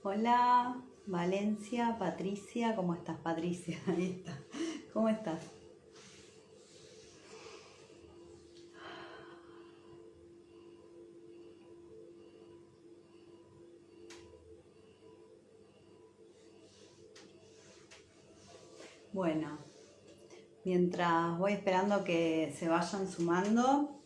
Hola, Valencia, Patricia, ¿cómo estás, Patricia? Ahí está. ¿Cómo estás? Bueno, mientras voy esperando que se vayan sumando,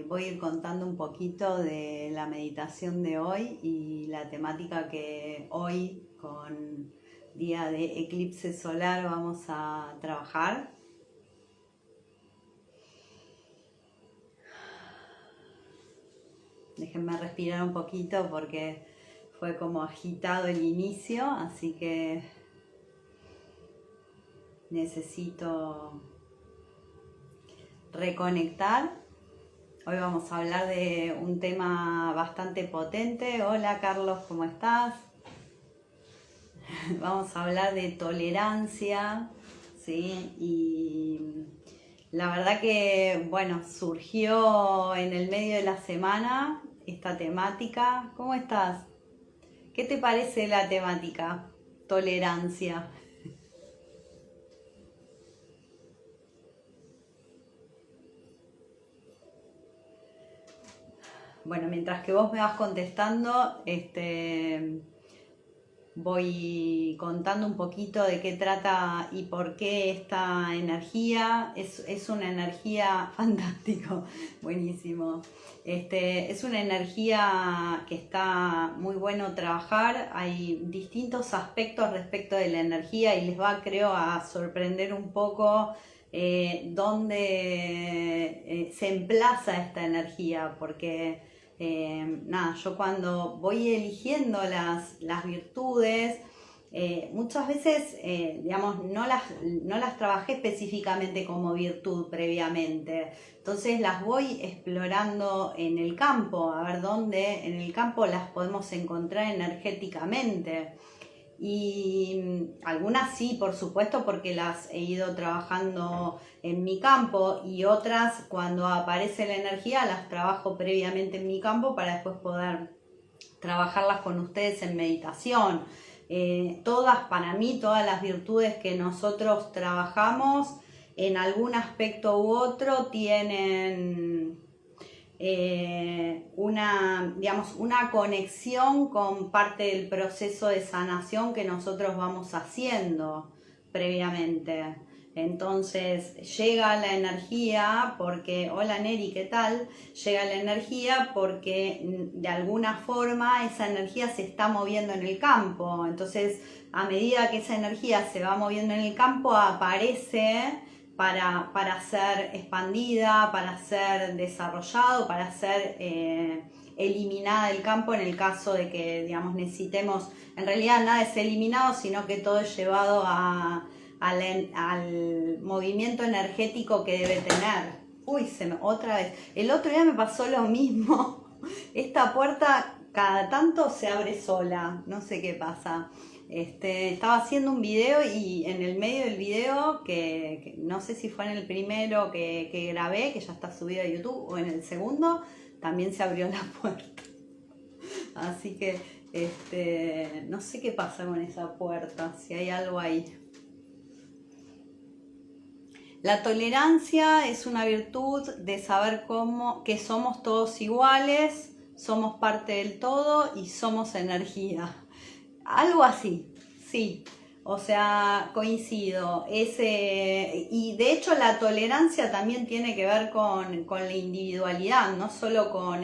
voy a ir contando un poquito de la meditación de hoy y la temática que hoy, con día de eclipse solar, vamos a trabajar. Déjenme respirar un poquito porque fue como agitado el inicio, así que necesito reconectar. Hoy vamos a hablar de un tema bastante potente. Hola Carlos, ¿cómo estás? Vamos a hablar de tolerancia, ¿sí? Y la verdad que, bueno, surgió en el medio de la semana esta temática. ¿Cómo estás? ¿Qué te parece la temática? Tolerancia. Bueno, mientras que vos me vas contestando, voy contando un poquito de qué trata y por qué esta energía. Es una energía fantástico, buenísimo. Es una energía que está muy bueno trabajar. Hay distintos aspectos respecto de la energía y les va, creo, a sorprender un poco dónde se emplaza esta energía, porque nada, yo cuando voy eligiendo las virtudes, muchas veces, digamos, no las trabajé específicamente como virtud previamente. Entonces las voy explorando en el campo, a ver dónde en el campo las podemos encontrar energéticamente. Y algunas sí, por supuesto, porque las he ido trabajando en mi campo, y otras, cuando aparece la energía, las trabajo previamente en mi campo para después poder trabajarlas con ustedes en meditación. Para mí, todas las virtudes que nosotros trabajamos en algún aspecto u otro tienen una conexión con parte del proceso de sanación que nosotros vamos haciendo previamente. Entonces llega la energía porque, hola Neri, ¿qué tal? Llega la energía porque de alguna forma esa energía se está moviendo en el campo. Entonces, a medida que esa energía se va moviendo en el campo, aparece para ser expandida, para ser desarrollado, para ser eliminada del campo en el caso de que, digamos, necesitemos. En realidad nada es eliminado, sino que todo es llevado al movimiento energético que debe tener. Uy, otra vez. El otro día me pasó lo mismo. Esta puerta cada tanto se abre sola, no sé qué pasa. Estaba haciendo un video y en el medio del video, que no sé si fue en el primero que grabé, que ya está subido a YouTube, o en el segundo, también se abrió la puerta. Así que no sé qué pasa con esa puerta, si hay algo ahí. La tolerancia es una virtud de saber que somos todos iguales, somos parte del todo y somos energía. Algo así, sí. O sea, coincido. Y de hecho la tolerancia también tiene que ver con la individualidad, no solo con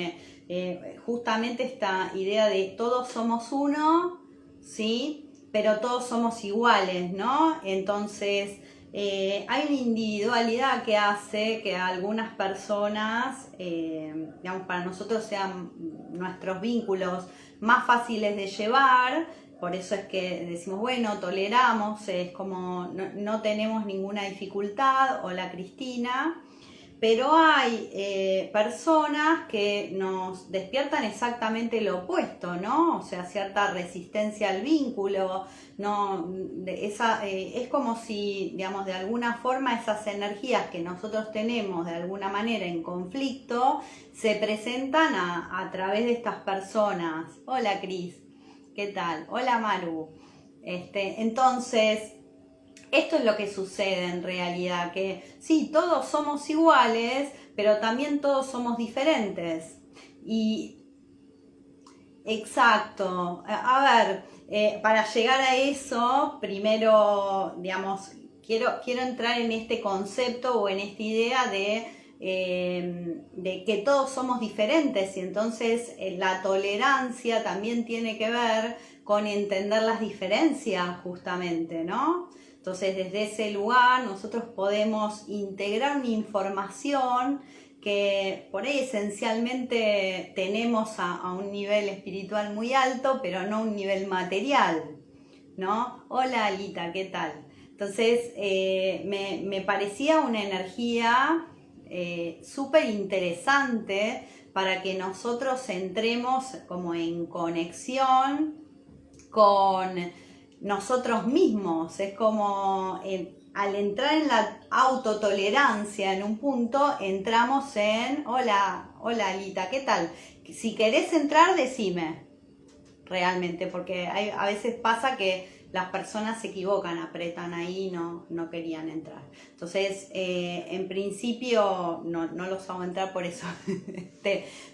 justamente esta idea de todos somos uno, ¿sí? Pero todos somos iguales, ¿no? Entonces, hay una individualidad que hace que algunas personas, digamos, para nosotros sean nuestros vínculos más fáciles de llevar. Por eso es que decimos, bueno, toleramos, es como no tenemos ninguna dificultad. Hola Cristina. Pero hay personas que nos despiertan exactamente lo opuesto, ¿no? O sea, cierta resistencia al vínculo, ¿no? Es como si, digamos, de alguna forma esas energías que nosotros tenemos de alguna manera en conflicto se presentan a través de estas personas. Hola Cris, ¿qué tal? Hola Maru. Entonces, esto es lo que sucede en realidad, que sí, todos somos iguales, pero también todos somos diferentes. Y exacto. A ver, para llegar a eso, primero, digamos, quiero entrar en este concepto o en esta idea de que todos somos diferentes y entonces la tolerancia también tiene que ver con entender las diferencias justamente, ¿no? Entonces desde ese lugar nosotros podemos integrar una información que por ahí esencialmente tenemos a un nivel espiritual muy alto, pero no un nivel material, ¿no? Hola Alita, ¿qué tal? Entonces me parecía una energía súper interesante para que nosotros entremos como en conexión con nosotros mismos. Es como al entrar en la autotolerancia en un punto, entramos en hola Alita, ¿qué tal? Si querés entrar, decime realmente, porque a veces pasa que las personas se equivocan, apretan ahí y no querían entrar. Entonces, en principio no los hago entrar por eso.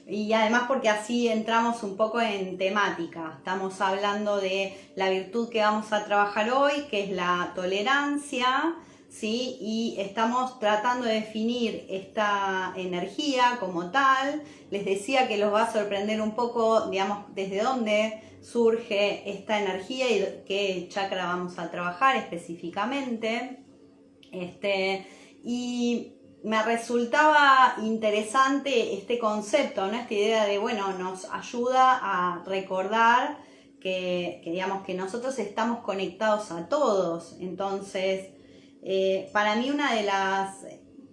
Y además porque así entramos un poco en temática. Estamos hablando de la virtud que vamos a trabajar hoy, que es la tolerancia, ¿sí? Y estamos tratando de definir esta energía como tal. Les decía que los va a sorprender un poco, digamos, desde dónde surge esta energía y qué chakra vamos a trabajar específicamente. Y me resultaba interesante este concepto, ¿no? Esta idea de, bueno, nos ayuda a recordar que digamos que nosotros estamos conectados a todos. Entonces, para mí una de las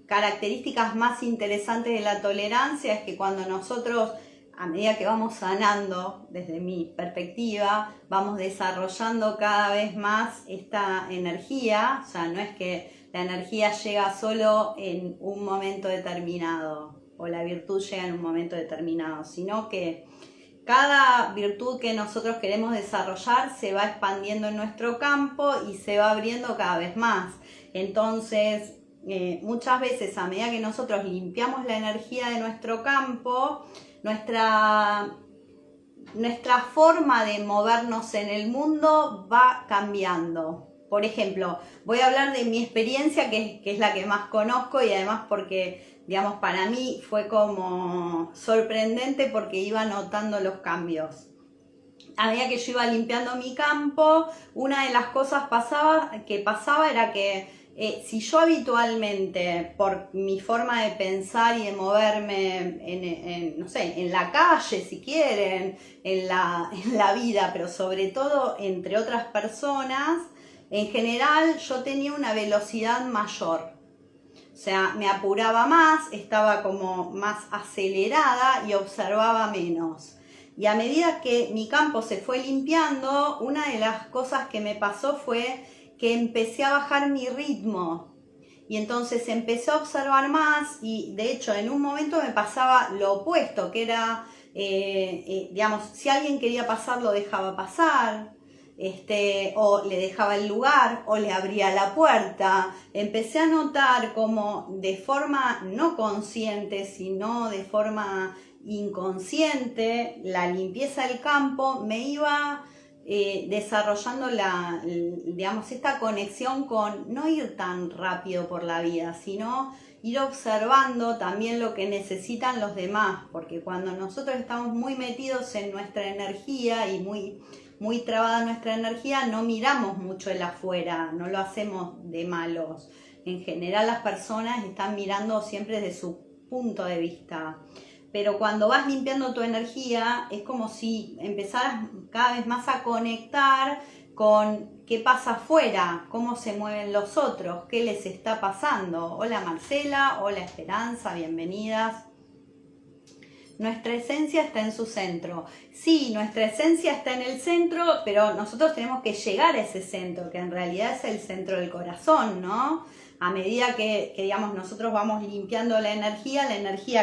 características más interesantes de la tolerancia es que cuando nosotros, a medida que vamos sanando, desde mi perspectiva, vamos desarrollando cada vez más esta energía. O sea, no es que la energía llega solo en un momento determinado o la virtud llega en un momento determinado, sino que cada virtud que nosotros queremos desarrollar se va expandiendo en nuestro campo y se va abriendo cada vez más. Entonces, muchas veces a medida que nosotros limpiamos la energía de nuestro campo, nuestra forma de movernos en el mundo va cambiando. Por ejemplo, voy a hablar de mi experiencia, que es la que más conozco y además porque, digamos, para mí fue como sorprendente porque iba notando los cambios. A medida que yo iba limpiando mi campo, una de las cosas que pasaba era que si yo habitualmente, por mi forma de pensar y de moverme no sé, en la calle, si quieren, en la vida, pero sobre todo entre otras personas, en general yo tenía una velocidad mayor. O sea, me apuraba más, estaba como más acelerada y observaba menos. Y a medida que mi campo se fue limpiando, una de las cosas que me pasó fue que empecé a bajar mi ritmo. Y entonces empecé a observar más y de hecho en un momento me pasaba lo opuesto, que era, digamos, si alguien quería pasar lo dejaba pasar. O le dejaba el lugar o le abría la puerta. Empecé a notar como de forma no consciente, sino de forma inconsciente, la limpieza del campo me iba desarrollando digamos, esta conexión con no ir tan rápido por la vida, sino ir observando también lo que necesitan los demás, porque cuando nosotros estamos muy metidos en nuestra energía y muy trabada nuestra energía, no miramos mucho el afuera, no lo hacemos de malos. En general las personas están mirando siempre desde su punto de vista. Pero cuando vas limpiando tu energía, es como si empezaras cada vez más a conectar con qué pasa afuera, cómo se mueven los otros, qué les está pasando. Hola Marcela, hola Esperanza, bienvenidas. Nuestra esencia está en su centro. Sí, nuestra esencia está en el centro, pero nosotros tenemos que llegar a ese centro, que en realidad es el centro del corazón, ¿no? A medida que digamos, nosotros vamos limpiando la energía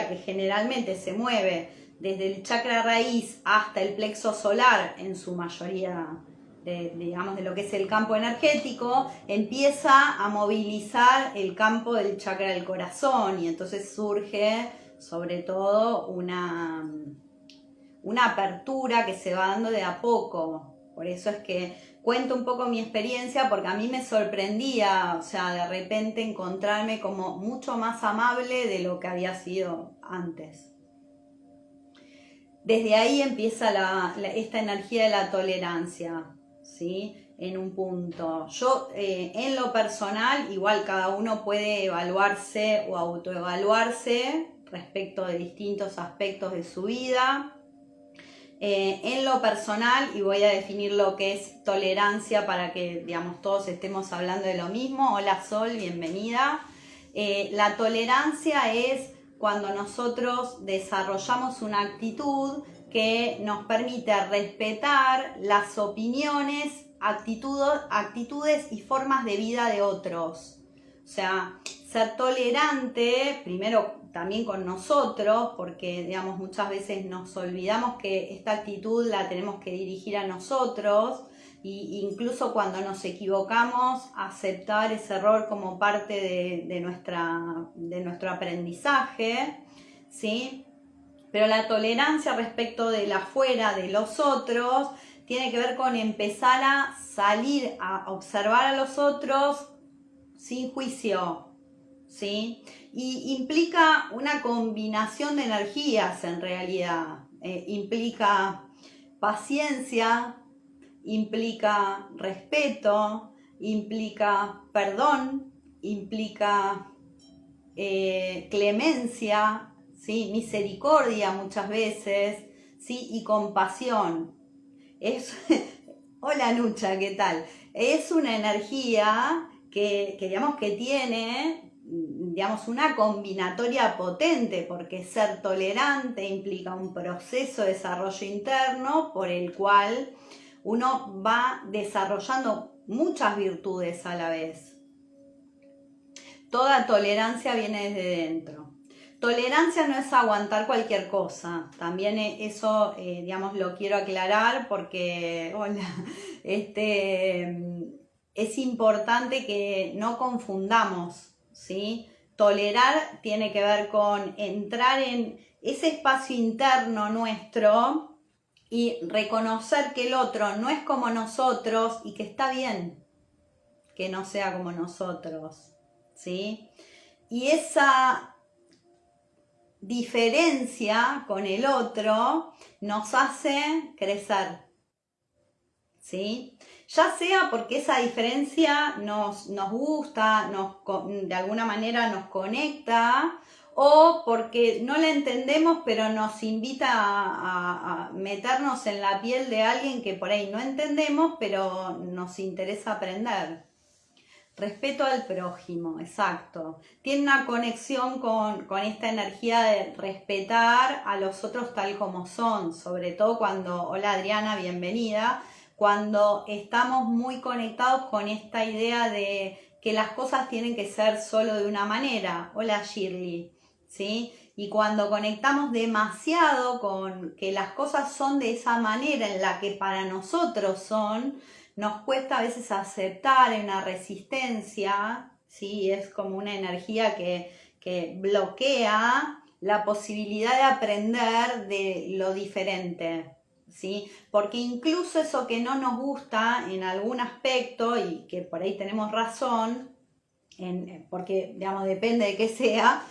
que generalmente se mueve desde el chakra raíz hasta el plexo solar, en su mayoría, digamos, de lo que es el campo energético, empieza a movilizar el campo del chakra del corazón, y entonces surge sobre todo una apertura que se va dando de a poco. Por eso es que cuento un poco mi experiencia, porque a mí me sorprendía, o sea, de repente encontrarme como mucho más amable de lo que había sido antes. Desde ahí empieza esta energía de la tolerancia, ¿sí? En un punto. Yo, en lo personal, igual cada uno puede evaluarse o autoevaluarse respecto de distintos aspectos de su vida. En lo personal, y voy a definir lo que es tolerancia para que, digamos, todos estemos hablando de lo mismo. Hola Sol, bienvenida. La tolerancia es cuando nosotros desarrollamos una actitud que nos permite respetar las opiniones, actitudes y formas de vida de otros. O sea, ser tolerante, primero también con nosotros, porque digamos muchas veces nos olvidamos que esta actitud la tenemos que dirigir a nosotros, e incluso cuando nos equivocamos, aceptar ese error como parte de nuestro aprendizaje, ¿sí? Pero la tolerancia respecto del afuera, de los otros, tiene que ver con empezar a salir a observar a los otros sin juicio, ¿sí? Y implica una combinación de energías en realidad. Implica paciencia, implica respeto, implica perdón, implica clemencia, ¿sí? Misericordia muchas veces, ¿sí? Y compasión. Hola Nucha, ¿qué tal? Es una energía que digamos que tiene, digamos, una combinatoria potente, porque ser tolerante implica un proceso de desarrollo interno por el cual uno va desarrollando muchas virtudes a la vez. Toda tolerancia viene desde dentro. Tolerancia no es aguantar cualquier cosa. También eso, digamos, lo quiero aclarar porque, hola, es importante que no confundamos, ¿sí? Tolerar tiene que ver con entrar en ese espacio interno nuestro y reconocer que el otro no es como nosotros y que está bien que no sea como nosotros, ¿sí? Y esa diferencia con el otro nos hace crecer, ¿sí? Ya sea porque esa diferencia nos gusta, de alguna manera nos conecta, o porque no la entendemos pero nos invita a meternos en la piel de alguien que por ahí no entendemos pero nos interesa aprender. Respeto al prójimo, exacto. Tiene una conexión con esta energía de respetar a los otros tal como son, sobre todo cuando, hola Adriana, bienvenida, cuando estamos muy conectados con esta idea de que las cosas tienen que ser solo de una manera. Hola Shirley, ¿sí? Y cuando conectamos demasiado con que las cosas son de esa manera en la que para nosotros son, nos cuesta a veces aceptar una resistencia, ¿sí? Es como una energía que bloquea la posibilidad de aprender de lo diferente, ¿sí? Porque incluso eso que no nos gusta en algún aspecto, y que por ahí tenemos razón, porque digamos depende de qué sea,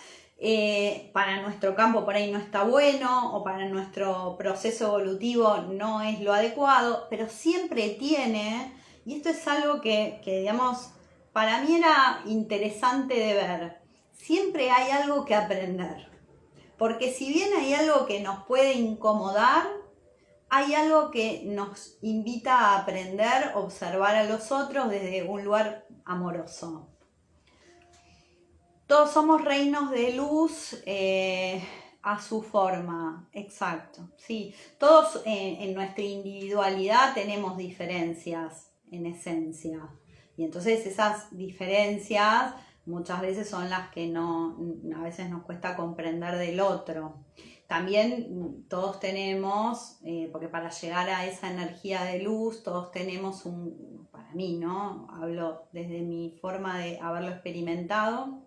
para nuestro campo por ahí no está bueno, o para nuestro proceso evolutivo no es lo adecuado, pero siempre tiene, y esto es algo que digamos, para mí era interesante de ver, siempre hay algo que aprender, porque si bien hay algo que nos puede incomodar, hay algo que nos invita a aprender, observar a los otros desde un lugar amoroso. Todos somos reinos de luz a su forma, exacto. Sí, todos en nuestra individualidad tenemos diferencias en esencia. Y entonces esas diferencias muchas veces son las que a veces nos cuesta comprender del otro. También todos tenemos, porque para llegar a esa energía de luz, todos tenemos para mí, ¿no? Hablo desde mi forma de haberlo experimentado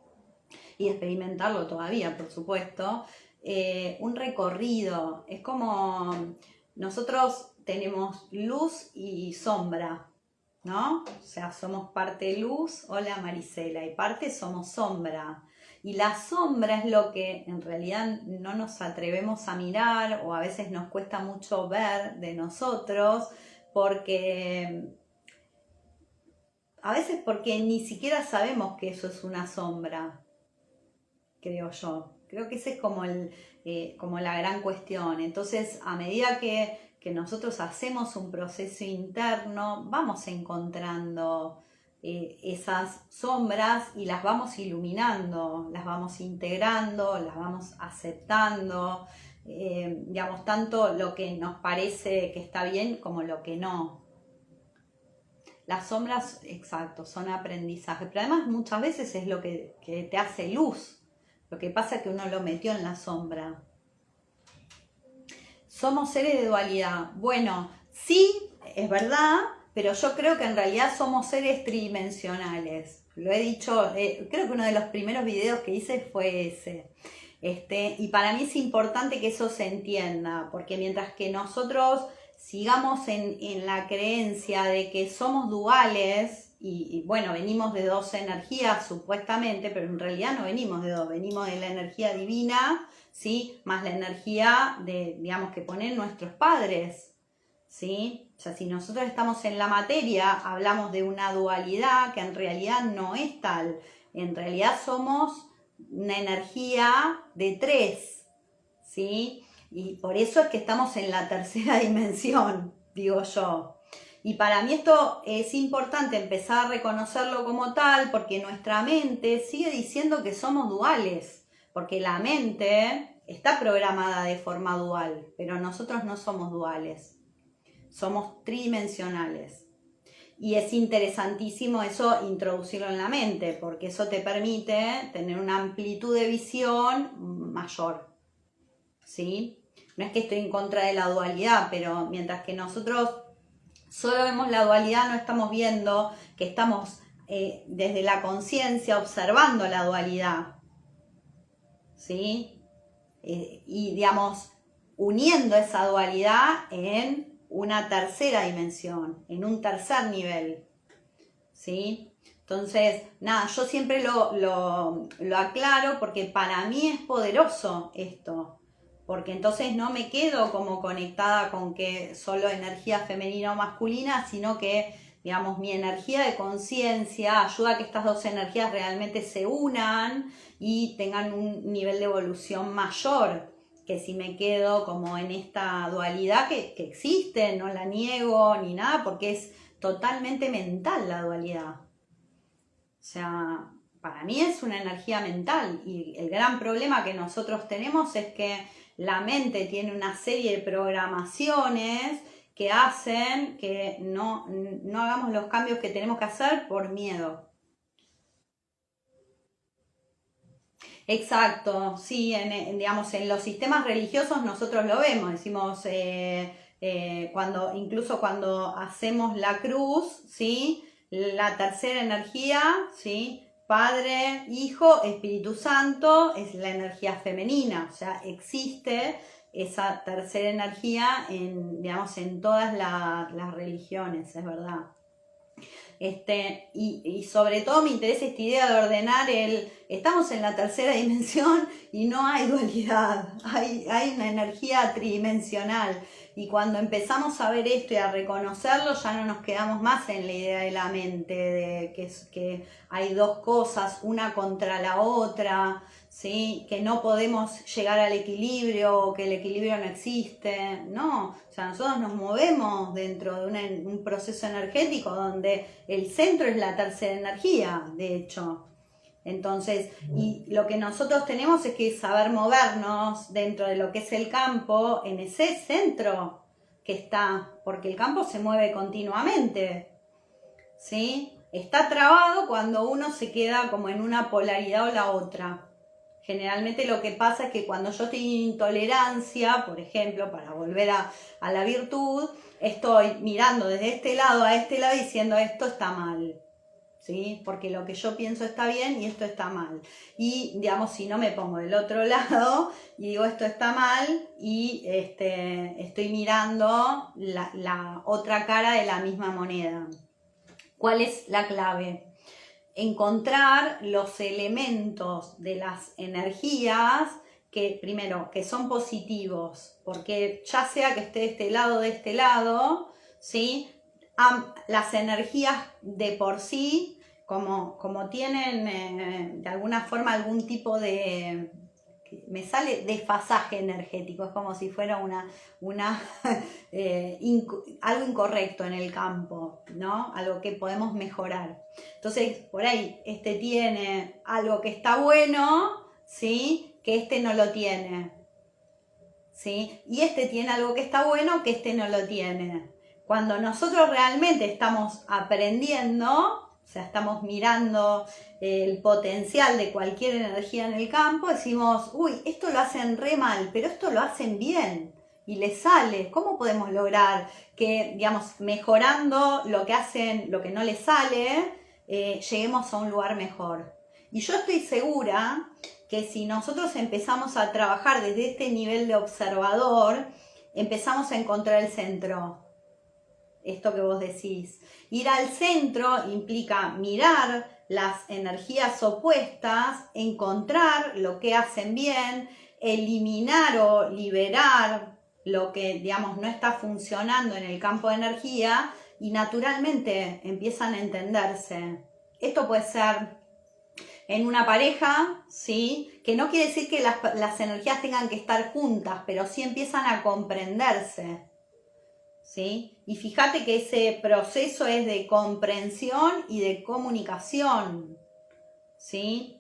y experimentarlo todavía, por supuesto, un recorrido. Es como nosotros tenemos luz y sombra, ¿no? O sea, somos parte luz, hola Marisela, y parte somos sombra. Y la sombra es lo que en realidad no nos atrevemos a mirar o a veces nos cuesta mucho ver de nosotros porque a veces porque ni siquiera sabemos que eso es una sombra, creo yo. Creo que ese es como la gran cuestión. Entonces, a medida que nosotros hacemos un proceso interno, vamos encontrando esas sombras y las vamos iluminando, las vamos integrando, las vamos aceptando, digamos, tanto lo que nos parece que está bien como lo que no. Las sombras, exacto, son aprendizaje, pero además muchas veces es lo que te hace luz. Lo que pasa es que uno lo metió en la sombra. Somos seres de dualidad. Bueno, sí, es verdad, pero yo creo que en realidad somos seres tridimensionales. Lo he dicho, creo que uno de los primeros videos que hice fue ese. Y para mí es importante que eso se entienda, porque mientras que nosotros sigamos en la creencia de que somos duales, y bueno, venimos de dos energías supuestamente, pero en realidad no venimos de dos, venimos de la energía divina, ¿sí? Más la energía digamos, que ponen nuestros padres, ¿sí? O sea, si nosotros estamos en la materia, hablamos de una dualidad que en realidad no es tal. En realidad somos una energía de tres, ¿sí? Y por eso es que estamos en la tercera dimensión, digo yo. Y para mí esto es importante empezar a reconocerlo como tal, porque nuestra mente sigue diciendo que somos duales, porque la mente está programada de forma dual, pero nosotros no somos duales, somos tridimensionales. Y es interesantísimo eso introducirlo en la mente, porque eso te permite tener una amplitud de visión mayor, ¿sí? No es que estoy en contra de la dualidad, pero mientras que nosotros solo vemos la dualidad, no estamos viendo que estamos desde la conciencia observando la dualidad, ¿sí? Y digamos, uniendo esa dualidad en una tercera dimensión, en un tercer nivel, ¿sí? Entonces, nada, yo siempre lo aclaro porque para mí es poderoso esto, porque entonces no me quedo como conectada con que solo energía femenina o masculina, sino que, digamos, mi energía de conciencia ayuda a que estas dos energías realmente se unan y tengan un nivel de evolución mayor, que si me quedo como en esta dualidad que existe, no la niego ni nada, porque es totalmente mental la dualidad. O sea, para mí es una energía mental y el gran problema que nosotros tenemos es que la mente tiene una serie de programaciones que hacen que no hagamos los cambios que tenemos que hacer por miedo. Exacto, sí, digamos, en los sistemas religiosos nosotros lo vemos, decimos, incluso cuando hacemos la cruz, ¿sí? La tercera energía, ¿sí? Padre, Hijo, Espíritu Santo, es la energía femenina, o sea, existe esa tercera energía digamos, en todas las religiones, es verdad. Y sobre todo me interesa esta idea de ordenar estamos en la tercera dimensión y no hay dualidad, hay una energía tridimensional. Y cuando empezamos a ver esto y a reconocerlo, ya no nos quedamos más en la idea de la mente, de que hay dos cosas, una contra la otra, ¿sí? Que no podemos llegar al equilibrio o que el equilibrio no existe. No, o sea, nosotros nos movemos dentro de un proceso energético donde el centro es la tercera energía, de hecho. Entonces, y lo que nosotros tenemos es que saber movernos dentro de lo que es el campo, en ese centro que está, porque el campo se mueve continuamente, ¿sí? Está trabado cuando uno se queda como en una polaridad o la otra. Generalmente lo que pasa es que cuando yo estoy en intolerancia, por ejemplo, para volver a la virtud, estoy mirando desde este lado a este lado diciendo esto está mal, ¿sí? Porque lo que yo pienso está bien y esto está mal. Y, digamos, si no me pongo del otro lado y digo esto está mal y estoy mirando la otra cara de la misma moneda. ¿Cuál es la clave? Encontrar los elementos de las energías que, primero, que son positivos, porque ya sea que esté de este lado, ¿sí? Las energías de por sí, como tienen de alguna forma algún tipo de, me sale desfasaje energético, es como si fuera algo incorrecto en el campo, ¿no? Algo que podemos mejorar. Entonces, por ahí, tiene algo que está bueno, ¿sí? Que no lo tiene, ¿sí? Y tiene algo que está bueno, que no lo tiene. Cuando nosotros realmente estamos aprendiendo, o sea, estamos mirando el potencial de cualquier energía en el campo, decimos, uy, esto lo hacen re mal, pero esto lo hacen bien y les sale. ¿Cómo podemos lograr que, digamos, mejorando lo que hacen, lo que no les sale, lleguemos a un lugar mejor? Y yo estoy segura que si nosotros empezamos a trabajar desde este nivel de observador, empezamos a encontrar el centro. Esto que vos decís. Ir al centro implica mirar las energías opuestas, encontrar lo que hacen bien, eliminar o liberar lo que, digamos, no está funcionando en el campo de energía y naturalmente empiezan a entenderse. Esto puede ser en una pareja, ¿sí? Que no quiere decir que las energías tengan que estar juntas, pero sí empiezan a comprenderse, ¿sí? Y fíjate que ese proceso es de comprensión y de comunicación, ¿sí?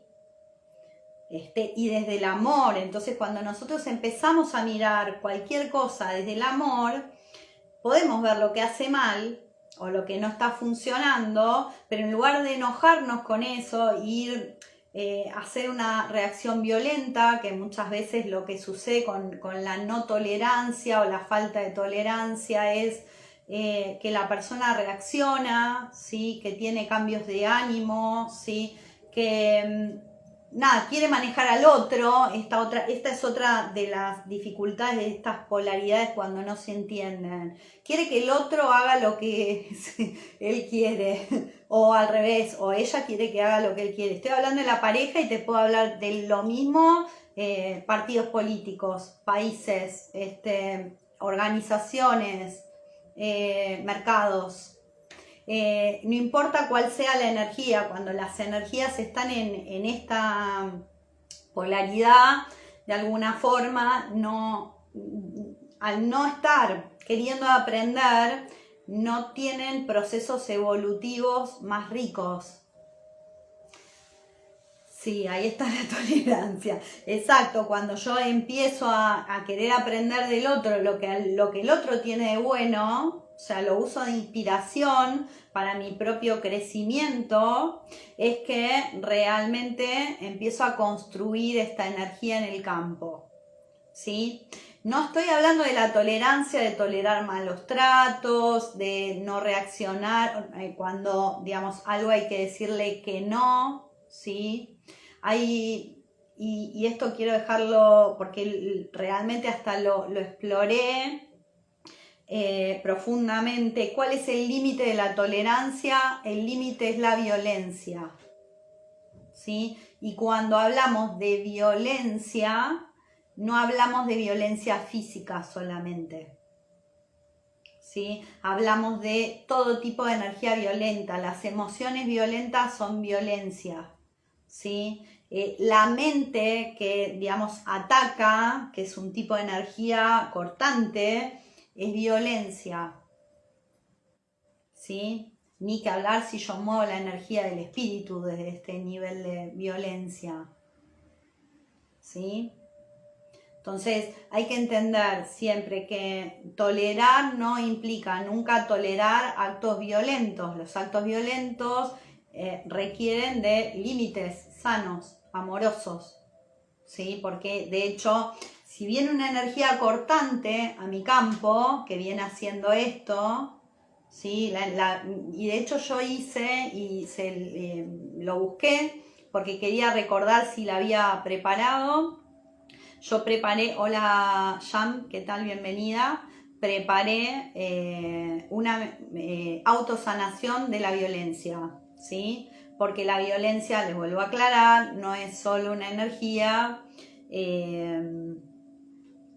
Y desde el amor. Entonces, cuando nosotros empezamos a mirar cualquier cosa desde el amor, podemos ver lo que hace mal o lo que no está funcionando, pero en lugar de enojarnos con eso e ir hacer una reacción violenta, que muchas veces lo que sucede con la no tolerancia o la falta de tolerancia es que la persona reacciona, ¿sí? Que tiene cambios de ánimo, ¿sí? Que quiere manejar al otro. Esta es otra de las dificultades de estas polaridades cuando no se entienden. Quiere que el otro haga lo que él quiere, o al revés, o ella quiere que haga lo que él quiere. Estoy hablando de la pareja y te puedo hablar de lo mismo, partidos políticos, países, organizaciones, mercados. No importa cuál sea la energía, cuando las energías están en esta polaridad, de alguna forma, al no estar queriendo aprender, no tienen procesos evolutivos más ricos. Sí, ahí está la tolerancia. Exacto, cuando yo empiezo a querer aprender del otro lo que el otro tiene de bueno, o sea, lo uso de inspiración para mi propio crecimiento, es que realmente empiezo a construir esta energía en el campo, ¿sí? No estoy hablando de la tolerancia, de tolerar malos tratos, de no reaccionar cuando, digamos, algo hay que decirle que no, ¿sí? Y esto quiero dejarlo porque realmente hasta lo exploré profundamente. ¿Cuál es el límite de la tolerancia? El límite es la violencia, ¿sí? Y cuando hablamos de violencia, no hablamos de violencia física solamente, ¿sí? Hablamos de todo tipo de energía violenta. Las emociones violentas son violencia, ¿sí? La mente que, digamos, ataca, que es un tipo de energía cortante, es violencia, ¿sí? Ni que hablar si yo muevo la energía del espíritu desde este nivel de violencia, ¿sí? Entonces hay que entender siempre que tolerar no implica nunca tolerar actos violentos. Los actos violentos requieren de límites sanos, amorosos, ¿sí? Porque de hecho, si viene una energía cortante a mi campo, que viene haciendo esto, ¿sí? Y de hecho yo lo busqué porque quería recordar si la había preparado. Yo preparé, hola Yam, ¿qué tal? Bienvenida. Preparé una autosanación de la violencia, ¿sí? Porque la violencia, les vuelvo a aclarar, no es solo una energía.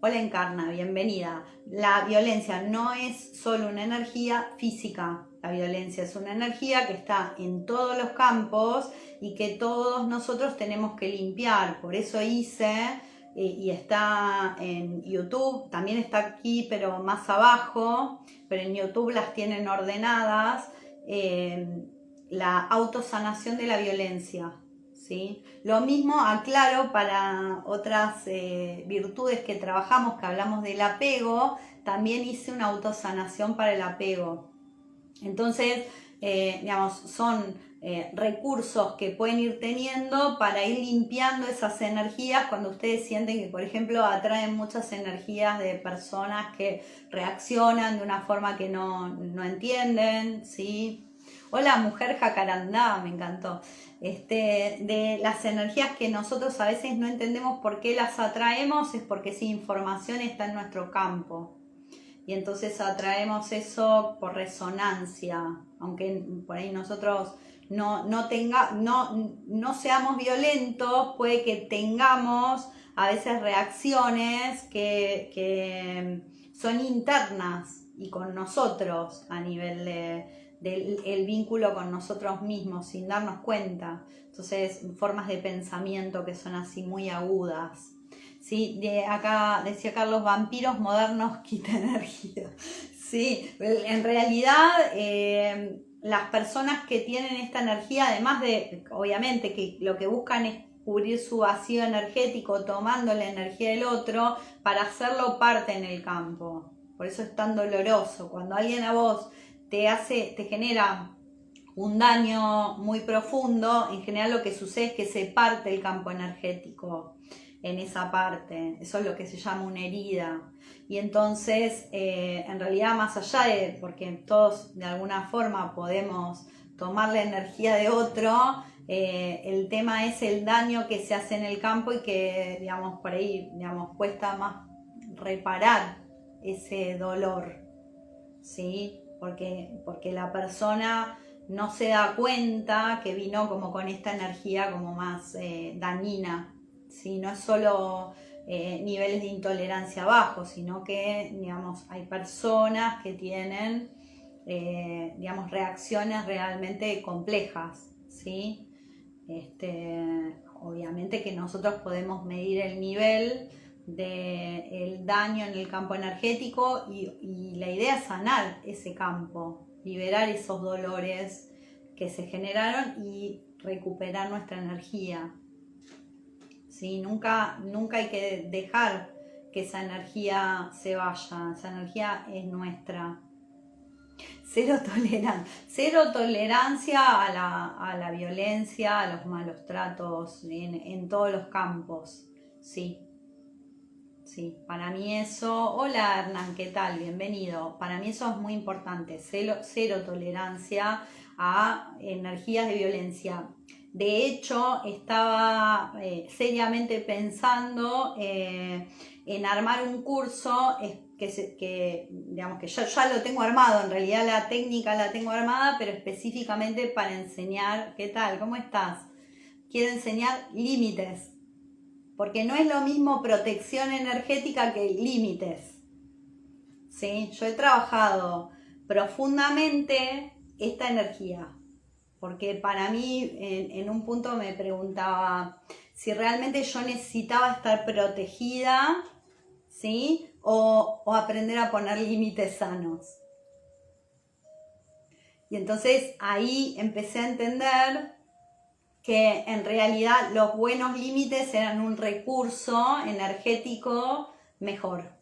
Hola Encarna, bienvenida. La violencia no es solo una energía física. La violencia es una energía que está en todos los campos y que todos nosotros tenemos que limpiar. Por eso hice, y está en YouTube, también está aquí pero más abajo, pero en YouTube las tienen ordenadas, la autosanación de la violencia. ¿Sí? Lo mismo aclaro para otras virtudes que trabajamos, que hablamos del apego, también hice una autosanación para el apego. Entonces, digamos, son recursos que pueden ir teniendo para ir limpiando esas energías cuando ustedes sienten que, por ejemplo, atraen muchas energías de personas que reaccionan de una forma que no entienden, ¿sí? Hola, mujer jacarandá, me encantó. De las energías que nosotros a veces no entendemos por qué las atraemos, es porque esa información está en nuestro campo. Y entonces atraemos eso por resonancia, aunque por ahí nosotros no seamos violentos, puede que tengamos a veces reacciones que son internas y con nosotros a nivel del vínculo con nosotros mismos, sin darnos cuenta. Entonces, formas de pensamiento que son así muy agudas. Sí, acá decía Carlos, vampiros modernos quitan energía. Sí, en realidad las personas que tienen esta energía, además de, obviamente, que lo que buscan es cubrir su vacío energético tomando la energía del otro para hacerlo parte en el campo. Por eso es tan doloroso. Cuando alguien a vos te genera un daño muy profundo, en general lo que sucede es que se parte el campo energético en esa parte. Eso es lo que se llama una herida. Y entonces, en realidad, más allá de, porque todos de alguna forma podemos tomar la energía de otro, el tema es el daño que se hace en el campo y que, digamos, por ahí, digamos, cuesta más reparar ese dolor, ¿sí? Porque la persona no se da cuenta que vino como con esta energía como más dañina, ¿sí? No es solo niveles de intolerancia bajos, sino que, digamos, hay personas que tienen, digamos, reacciones realmente complejas, ¿sí? Obviamente que nosotros podemos medir el nivel del daño en el campo energético y la idea es sanar ese campo, liberar esos dolores que se generaron y recuperar nuestra energía. ¿Sí? Nunca hay que dejar que esa energía se vaya, esa energía es nuestra. Cero tolerancia a la violencia, a los malos tratos en todos los campos. Sí, para mí eso... Hola Hernán, ¿qué tal? Bienvenido. Para mí eso es muy importante, cero tolerancia a energías de violencia. De hecho, estaba seriamente pensando en armar un curso digamos que ya lo tengo armado, en realidad la técnica la tengo armada, pero específicamente para enseñar, ¿qué tal? ¿Cómo estás? Quiero enseñar límites, porque no es lo mismo protección energética que límites, ¿sí? Yo he trabajado profundamente esta energía, porque para mí en un punto me preguntaba si realmente yo necesitaba estar protegida, ¿sí? O aprender a poner límites sanos. Y entonces ahí empecé a entender que en realidad los buenos límites eran un recurso energético mejor.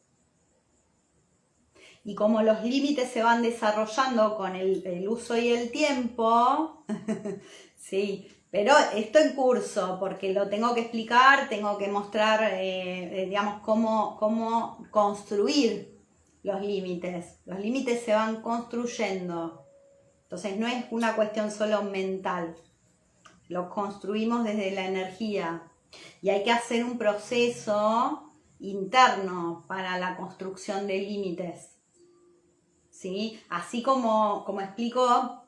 Y como los límites se van desarrollando con el uso y el tiempo, sí, Pero esto en curso, porque lo tengo que explicar, tengo que mostrar, digamos, cómo construir los límites. Los límites se van construyendo. Entonces no es una cuestión solo mental. Los construimos desde la energía. Y hay que hacer un proceso interno para la construcción de límites. ¿Sí? Así como explico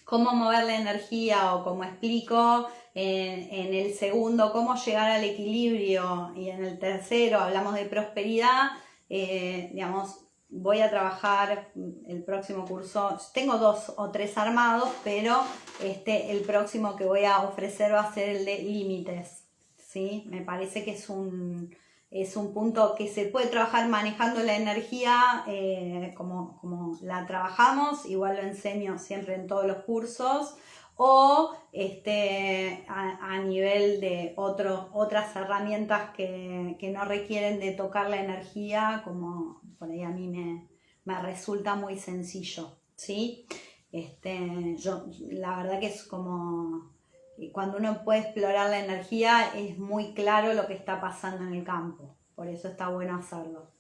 cómo mover la energía o como explico en el segundo cómo llegar al equilibrio y en el tercero hablamos de prosperidad, digamos, voy a trabajar el próximo curso, tengo 2 o 3 armados, pero el próximo que voy a ofrecer va a ser el de límites, ¿sí? Me parece que es un punto que se puede trabajar manejando la energía como la trabajamos, igual lo enseño siempre en todos los cursos, o a nivel de otras herramientas que no requieren de tocar la energía, como por ahí a mí me resulta muy sencillo, ¿sí? La verdad que es como... Cuando uno puede explorar la energía es muy claro lo que está pasando en el campo, por eso está bueno hacerlo.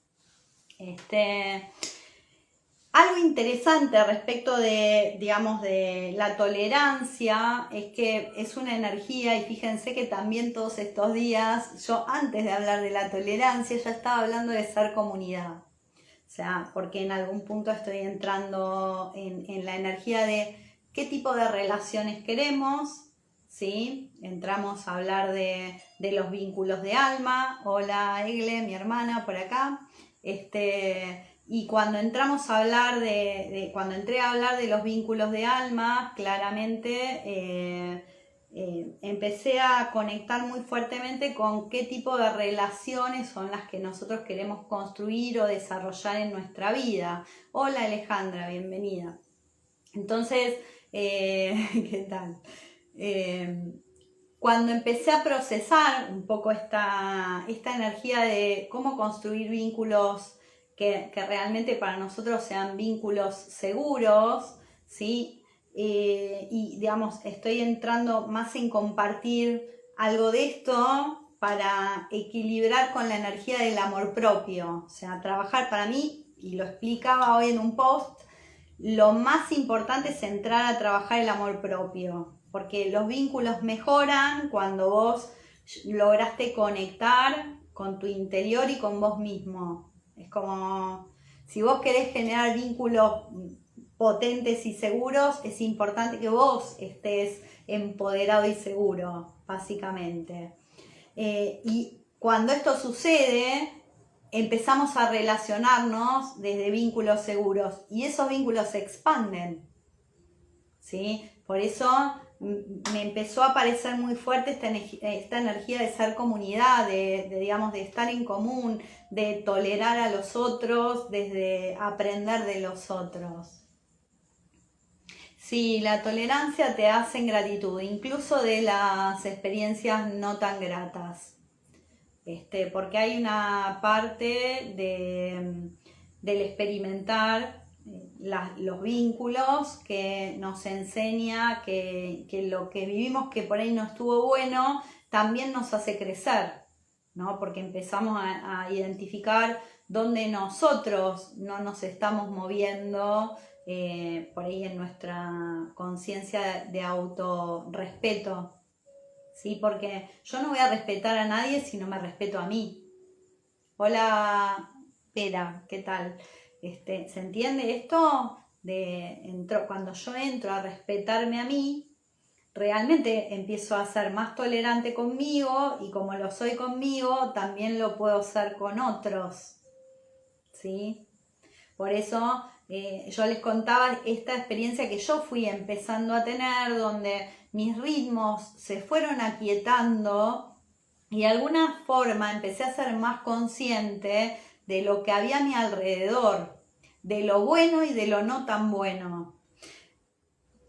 Algo interesante respecto de, digamos, de la tolerancia es que es una energía, y fíjense que también todos estos días, yo antes de hablar de la tolerancia ya estaba hablando de ser comunidad. O sea, porque en algún punto estoy entrando en la energía de qué tipo de relaciones queremos, ¿sí? Entramos a hablar de los vínculos de alma. Hola Egle, mi hermana, por acá. Y cuando entramos a hablar cuando entré a hablar de los vínculos de alma, claramente empecé a conectar muy fuertemente con qué tipo de relaciones son las que nosotros queremos construir o desarrollar en nuestra vida. Hola Alejandra, bienvenida. Entonces, ¿qué tal? Cuando empecé a procesar un poco esta energía de cómo construir vínculos que realmente para nosotros sean vínculos seguros, ¿sí? Y digamos, estoy entrando más en compartir algo de esto para equilibrar con la energía del amor propio, o sea, trabajar para mí, y lo explicaba hoy en un post, lo más importante es entrar a trabajar el amor propio, porque los vínculos mejoran cuando vos lograste conectar con tu interior y con vos mismo. Es como, si vos querés generar vínculos potentes y seguros, es importante que vos estés empoderado y seguro, básicamente. Y cuando esto sucede, empezamos a relacionarnos desde vínculos seguros y esos vínculos se expanden, ¿sí? Por eso me empezó a parecer muy fuerte esta energía de ser comunidad, digamos, de estar en común, de tolerar a los otros, desde aprender de los otros. Sí, la tolerancia te hace en gratitud, incluso de las experiencias no tan gratas. Porque hay una parte del experimentar los vínculos que nos enseña que lo que vivimos que por ahí no estuvo bueno también nos hace crecer, ¿no? Porque empezamos a identificar dónde nosotros no nos estamos moviendo por ahí en nuestra conciencia de autorrespeto. ¿Sí? Porque yo no voy a respetar a nadie si no me respeto a mí. Hola, Pera, ¿qué tal? ¿Se entiende esto? Cuando yo entro a respetarme a mí, realmente empiezo a ser más tolerante conmigo, y como lo soy conmigo, también lo puedo ser con otros. ¿Sí? Por eso yo les contaba esta experiencia que yo fui empezando a tener, donde mis ritmos se fueron aquietando y de alguna forma empecé a ser más consciente de lo que había a mi alrededor, de lo bueno y de lo no tan bueno.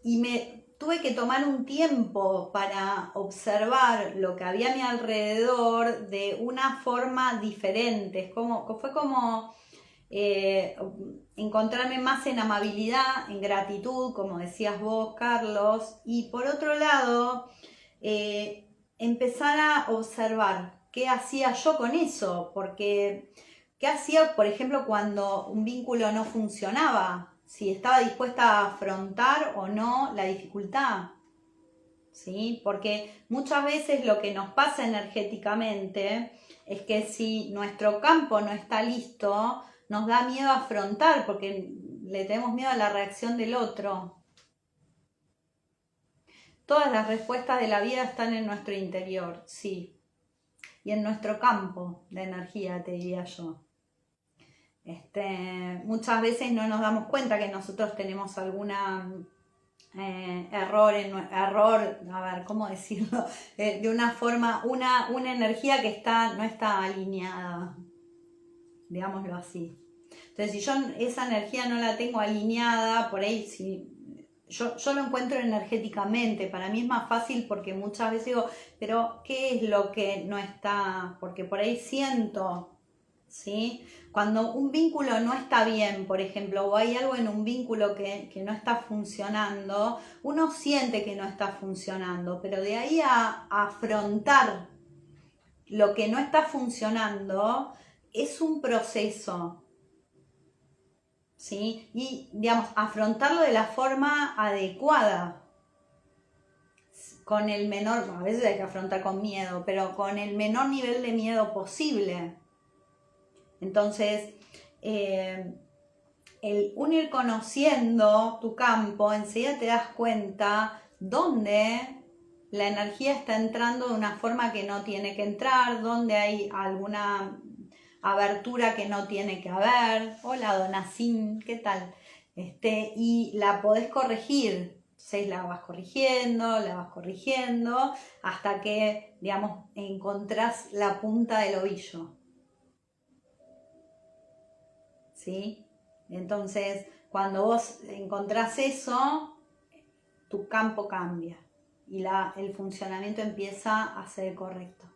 Y me tuve que tomar un tiempo para observar lo que había a mi alrededor de una forma diferente. Fue como encontrarme más en amabilidad, en gratitud, como decías vos, Carlos, y por otro lado, empezar a observar qué hacía yo con eso, porque qué hacía, por ejemplo, cuando un vínculo no funcionaba, si estaba dispuesta a afrontar o no la dificultad, ¿sí? Porque muchas veces lo que nos pasa energéticamente es que si nuestro campo no está listo, nos da miedo afrontar porque le tenemos miedo a la reacción del otro. Todas las respuestas de la vida están en nuestro interior, sí. Y en nuestro campo de energía, te diría yo. Muchas veces no nos damos cuenta que nosotros tenemos alguna error, a ver, ¿cómo decirlo? De una forma, una energía que no está alineada, digámoslo así. Entonces, si yo esa energía no la tengo alineada, por ahí si yo lo encuentro energéticamente, para mí es más fácil porque muchas veces digo, pero ¿qué es lo que no está? Porque por ahí siento, ¿sí? Cuando un vínculo no está bien, por ejemplo, o hay algo en un vínculo que no está funcionando, uno siente que no está funcionando, pero de ahí a afrontar lo que no está funcionando es un proceso. ¿Sí? Y, digamos, afrontarlo de la forma adecuada, con el menor, a veces hay que afrontar con miedo, pero con el menor nivel de miedo posible. Entonces, el ir conociendo tu campo, enseguida te das cuenta dónde la energía está entrando de una forma que no tiene que entrar, dónde hay alguna abertura que no tiene que haber. Hola Donacín, ¿qué tal? Y la podés corregir. Entonces la vas corrigiendo, hasta que, digamos, encontrás la punta del ovillo. ¿Sí? Entonces, cuando vos encontrás eso, tu campo cambia y el funcionamiento empieza a ser correcto.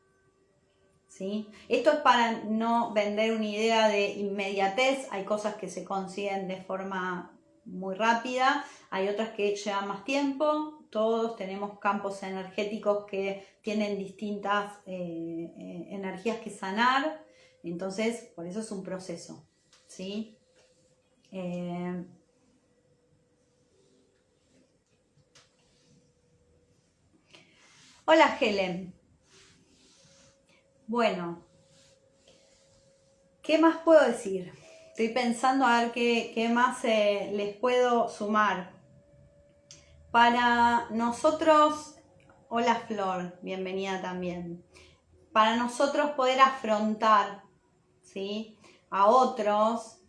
¿Sí? Esto es para no vender una idea de inmediatez. Hay cosas que se consiguen de forma muy rápida, hay otras que llevan más tiempo. Todos tenemos campos energéticos que tienen distintas energías que sanar, entonces por eso es un proceso, ¿sí? Hola Helen. Bueno, ¿qué más puedo decir? Estoy pensando a ver qué más les puedo sumar. Para nosotros, hola Flor, bienvenida también. Para nosotros poder afrontar, ¿sí?, a otros,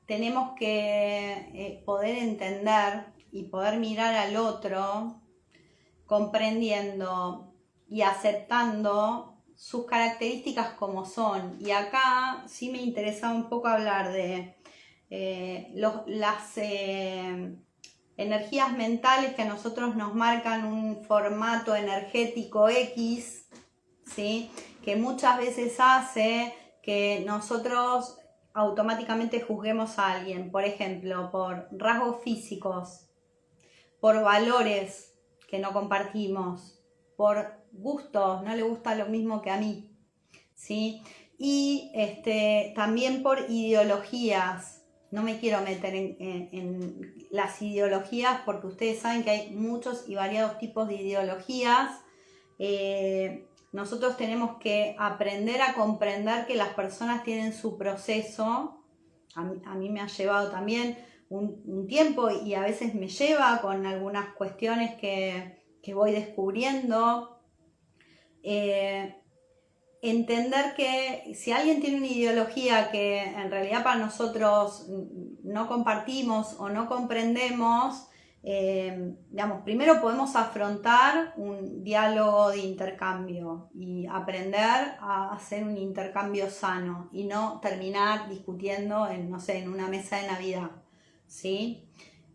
tenemos que poder entender y poder mirar al otro comprendiendo y aceptando sus características como son. Y acá sí me interesaba un poco hablar de las energías mentales que a nosotros nos marcan un formato energético X, ¿sí?, que muchas veces hace que nosotros automáticamente juzguemos a alguien, por ejemplo, por rasgos físicos, por valores que no compartimos, por gustos, no le gusta lo mismo que a mí, ¿sí? Y también por ideologías. No me quiero meter en las ideologías porque ustedes saben que hay muchos y variados tipos de ideologías. Nosotros tenemos que aprender a comprender que las personas tienen su proceso. A mí me ha llevado también un tiempo y a veces me lleva con algunas cuestiones que voy descubriendo. Entender que si alguien tiene una ideología que en realidad para nosotros no compartimos o no comprendemos, digamos, primero podemos afrontar un diálogo de intercambio y aprender a hacer un intercambio sano y no terminar discutiendo en una mesa de Navidad, ¿sí?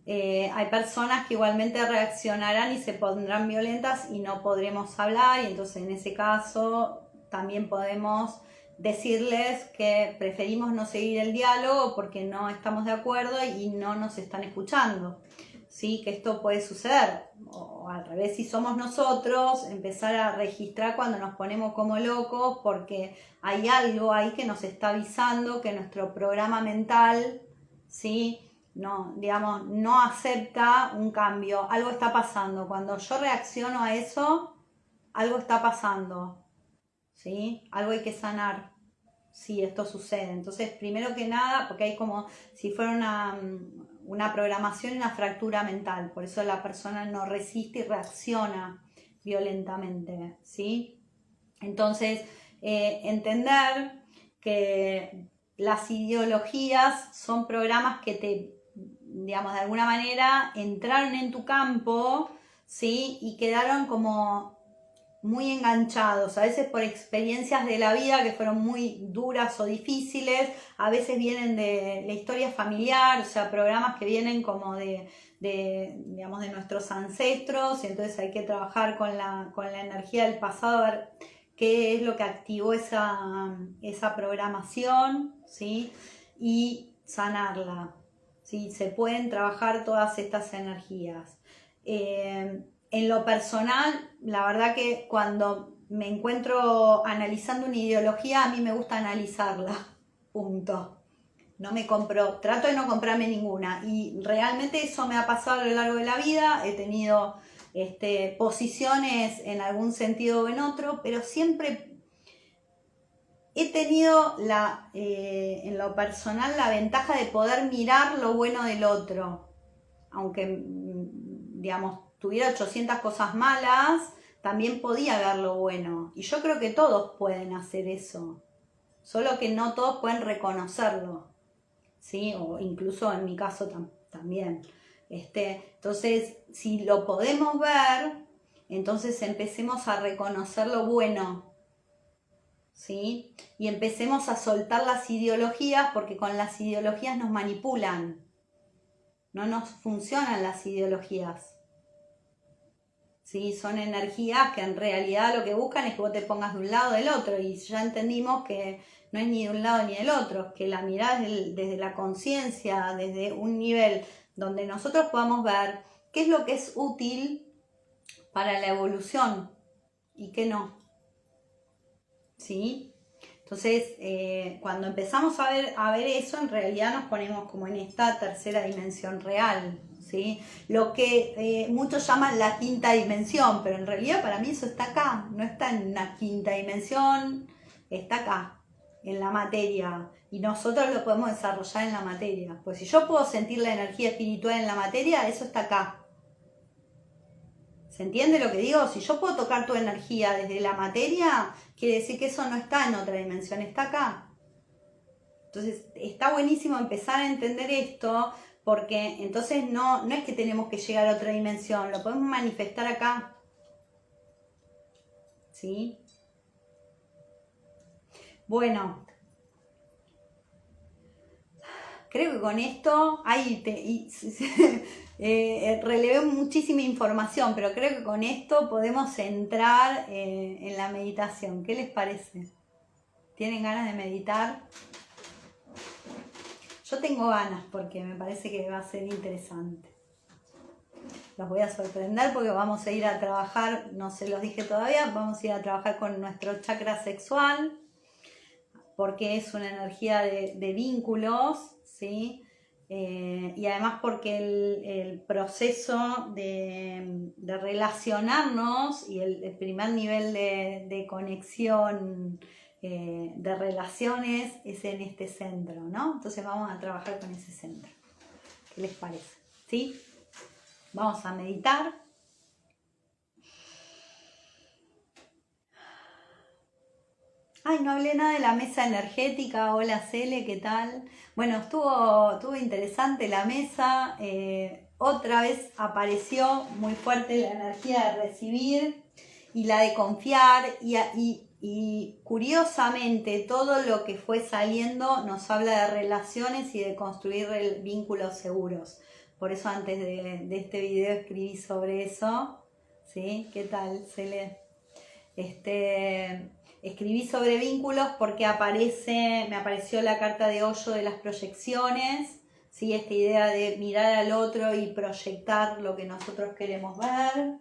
Hay personas que igualmente reaccionarán y se pondrán violentas y no podremos hablar, y entonces en ese caso también podemos decirles que preferimos no seguir el diálogo porque no estamos de acuerdo y no nos están escuchando. ¿sí? Que esto puede suceder, o al revés, si somos nosotros, empezar a registrar cuando nos ponemos como locos, porque hay algo ahí que nos está avisando que nuestro programa mental, ¿sí? No, digamos, no acepta un cambio, algo está pasando. Cuando yo reacciono a eso, algo está pasando, ¿sí? Algo hay que sanar si esto sucede. Entonces, primero que nada, porque hay como si fuera una programación y una fractura mental, por eso la persona no resiste y reacciona violentamente, ¿sí? Entonces, entender que las ideologías son programas que te, digamos, de alguna manera entraron en tu campo, ¿sí? Y quedaron como muy enganchados, a veces por experiencias de la vida que fueron muy duras o difíciles, a veces vienen de la historia familiar, o sea, programas que vienen como digamos, de nuestros ancestros, y entonces hay que trabajar con la energía del pasado, a ver qué es lo que activó esa programación, ¿sí? Y sanarla, ¿sí? Se pueden trabajar todas estas energías. En lo personal, la verdad que cuando me encuentro analizando una ideología, a mí me gusta analizarla, punto. No me compro, trato de no comprarme ninguna, y realmente eso me ha pasado a lo largo de la vida. He tenido posiciones en algún sentido o en otro, pero siempre he tenido en lo personal la ventaja de poder mirar lo bueno del otro, aunque digamos tuviera 800 cosas malas, también podía ver lo bueno. Y yo creo que todos pueden hacer eso, solo que no todos pueden reconocerlo, ¿sí? O incluso en mi caso también. Entonces, si lo podemos ver, entonces empecemos a reconocer lo bueno, ¿sí? Y empecemos a soltar las ideologías, porque con las ideologías nos manipulan. No nos funcionan las ideologías. ¿Sí? Son energías que en realidad lo que buscan es que vos te pongas de un lado o del otro, y ya entendimos que no es ni de un lado ni del otro, que la mirada desde la conciencia, desde un nivel donde nosotros podamos ver qué es lo que es útil para la evolución y qué no. ¿Sí? Entonces, cuando empezamos a ver eso, en realidad nos ponemos como en esta tercera dimensión real, ¿sí? Lo que muchos llaman la quinta dimensión, pero en realidad para mí eso está acá, no está en una quinta dimensión, está acá, en la materia, y nosotros lo podemos desarrollar en la materia. Pues si yo puedo sentir la energía espiritual en la materia, eso está acá. ¿Se entiende lo que digo? Si yo puedo tocar tu energía desde la materia, quiere decir que eso no está en otra dimensión, está acá. Entonces está buenísimo empezar a entender esto, porque entonces no es que tenemos que llegar a otra dimensión, lo podemos manifestar acá. ¿Sí? Bueno, creo que con esto relevé muchísima información, pero creo que con esto podemos entrar en la meditación. ¿Qué les parece? ¿Tienen ganas de meditar? Yo tengo ganas porque me parece que va a ser interesante. Los voy a sorprender porque vamos a ir a trabajar, no se los dije todavía, vamos a ir a trabajar con nuestro chakra sexual, porque es una energía de vínculos, ¿sí? Y además porque el proceso de relacionarnos y el primer nivel de conexión de relaciones es en este centro, ¿no? Entonces vamos a trabajar con ese centro. ¿Qué les parece? ¿Sí? Vamos a meditar. Ay, no hablé nada de la mesa energética. Hola Cele, ¿qué tal? Bueno, estuvo interesante la mesa. Otra vez apareció muy fuerte la energía de recibir y la de confiar. Y curiosamente todo lo que fue saliendo nos habla de relaciones y de construir vínculos seguros. Por eso antes de este video escribí sobre eso. ¿Sí? ¿Qué tal, Cele? Escribí sobre vínculos porque me apareció la carta de hoyo de las proyecciones, ¿sí? Esta idea de mirar al otro y proyectar lo que nosotros queremos ver.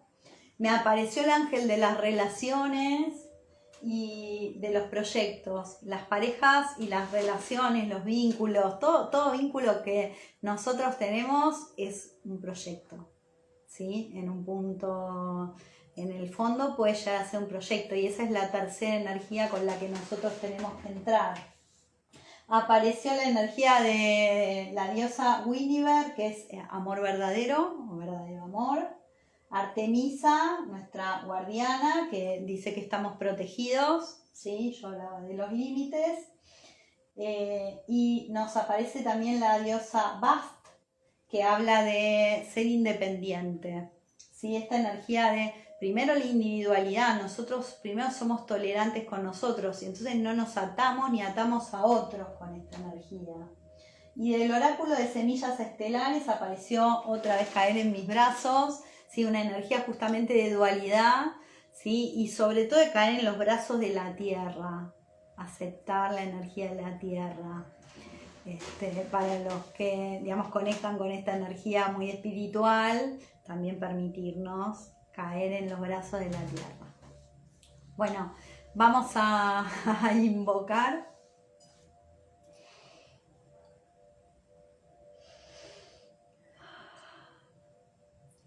Me apareció el ángel de las relaciones y de los proyectos, las parejas y las relaciones, los vínculos, todo vínculo que nosotros tenemos es un proyecto, ¿sí? En un punto, en el fondo puede llegar a ser un proyecto y esa es la tercera energía con la que nosotros tenemos que entrar. Apareció la energía de la diosa Guinevere, que es amor verdadero o verdadero amor. Artemisa, nuestra guardiana, que dice que estamos protegidos, ¿sí? Yo hablaba de los límites. Y nos aparece también la diosa Bast, que habla de ser independiente, ¿sí? Esta energía de, primero la individualidad, nosotros primero somos tolerantes con nosotros y entonces no nos atamos ni atamos a otros con esta energía. Y del oráculo de semillas estelares apareció otra vez caer en mis brazos, ¿sí? Una energía justamente de dualidad, ¿sí? Y sobre todo de caer en los brazos de la tierra, aceptar la energía de la tierra. Para los que, digamos, conectan con esta energía muy espiritual, también permitirnos caer en los brazos de la tierra. Bueno, vamos a invocar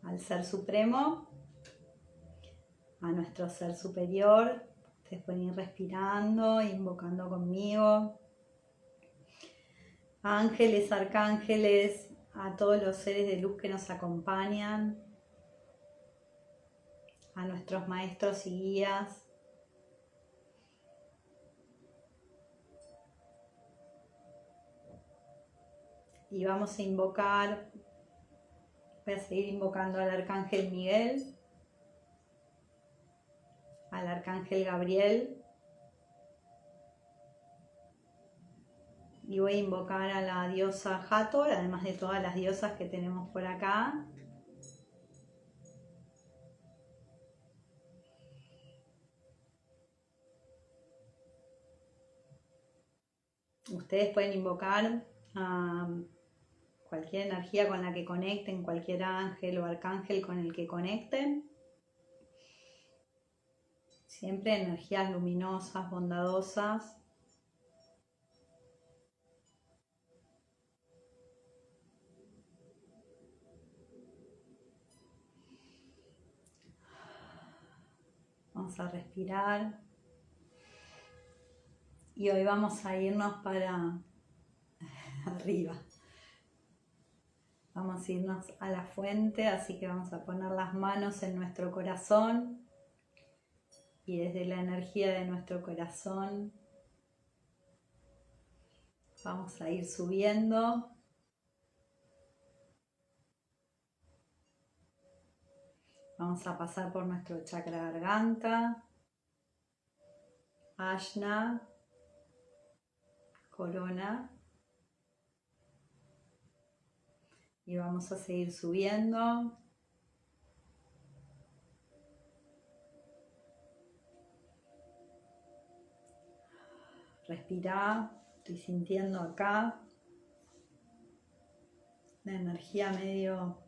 al Ser Supremo, a nuestro Ser Superior. Ustedes pueden ir respirando, invocando conmigo. Ángeles, arcángeles, a todos los seres de luz que nos acompañan, a nuestros maestros y guías. Y vamos a invocar, voy a seguir invocando al arcángel Miguel, al arcángel Gabriel, y voy a invocar a la diosa Hathor, además de todas las diosas que tenemos por acá. Ustedes pueden invocar a cualquier energía con la que conecten, cualquier ángel o arcángel con el que conecten. Siempre energías luminosas, bondadosas. Vamos a respirar. Y hoy vamos a irnos para arriba. Vamos a irnos a la fuente, así que vamos a poner las manos en nuestro corazón. Y desde la energía de nuestro corazón vamos a ir subiendo. Vamos a pasar por nuestro chakra garganta, ajna, corona. Y vamos a seguir subiendo. Respirá, estoy sintiendo acá la energía medio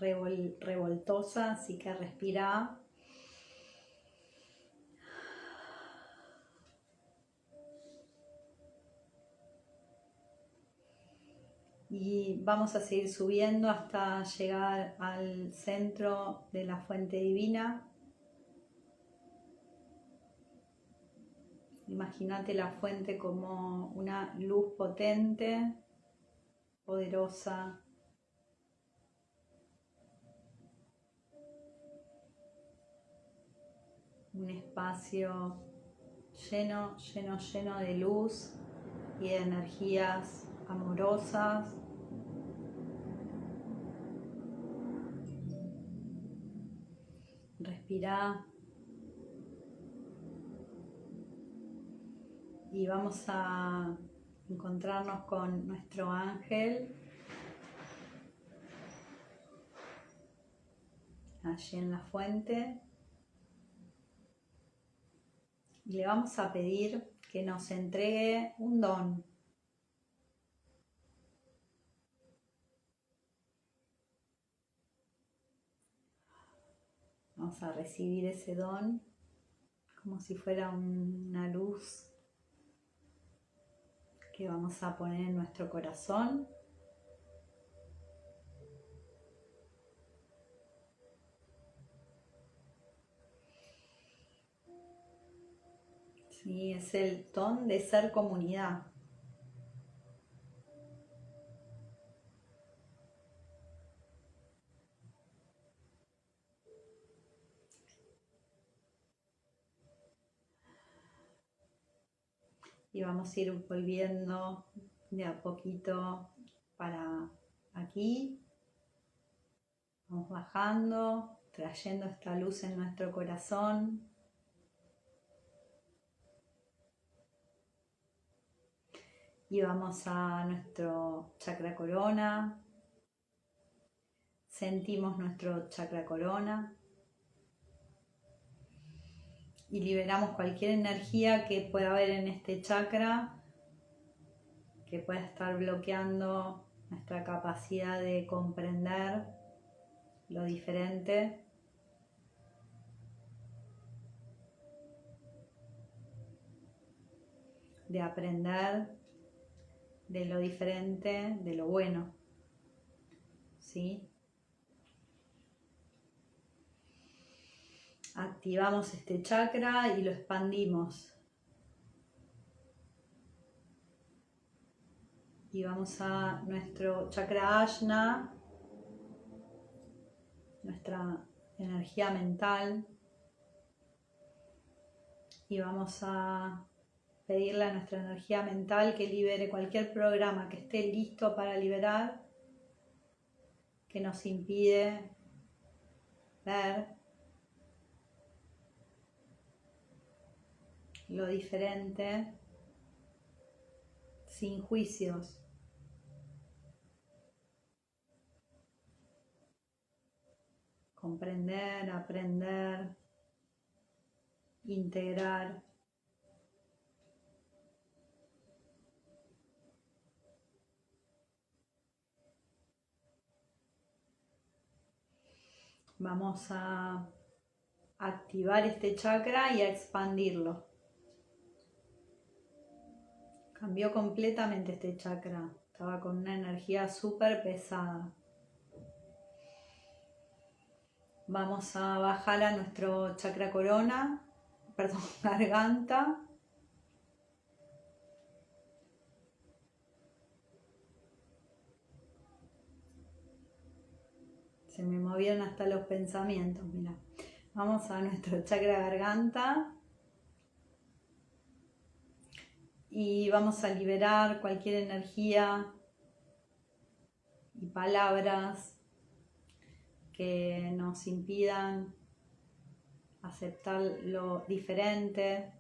revoltosa, así que respirá. Y vamos a seguir subiendo hasta llegar al centro de la fuente divina. Imagínate la fuente como una luz potente, poderosa. Un espacio lleno de luz y de energías amorosas. Respirá. Y vamos a encontrarnos con nuestro ángel allí en la fuente. Y le vamos a pedir que nos entregue un don. Vamos a recibir ese don como si fuera una luz que vamos a poner en nuestro corazón. Sí, es el don de ser comunidad. Y vamos a ir volviendo de a poquito para aquí. Vamos bajando, trayendo esta luz en nuestro corazón. Y vamos a nuestro chakra corona. Sentimos nuestro chakra corona. Y liberamos cualquier energía que pueda haber en este chakra, que pueda estar bloqueando nuestra capacidad de comprender lo diferente. De aprender de lo diferente, de lo bueno, ¿sí? Activamos este chakra y lo expandimos. Y vamos a nuestro chakra Ajna, nuestra energía mental. Y vamos a pedirle a nuestra energía mental que libere cualquier programa que esté listo para liberar, que nos impide ver lo diferente sin juicios. Comprender, aprender, integrar. Vamos a activar este chakra y a expandirlo. Cambió completamente este chakra. Estaba con una energía súper pesada. Vamos a bajar a nuestro chakra corona, perdón, garganta. Se me movieron hasta los pensamientos, mira. Vamos a nuestro chakra garganta. Y vamos a liberar cualquier energía y palabras que nos impidan aceptar lo diferente,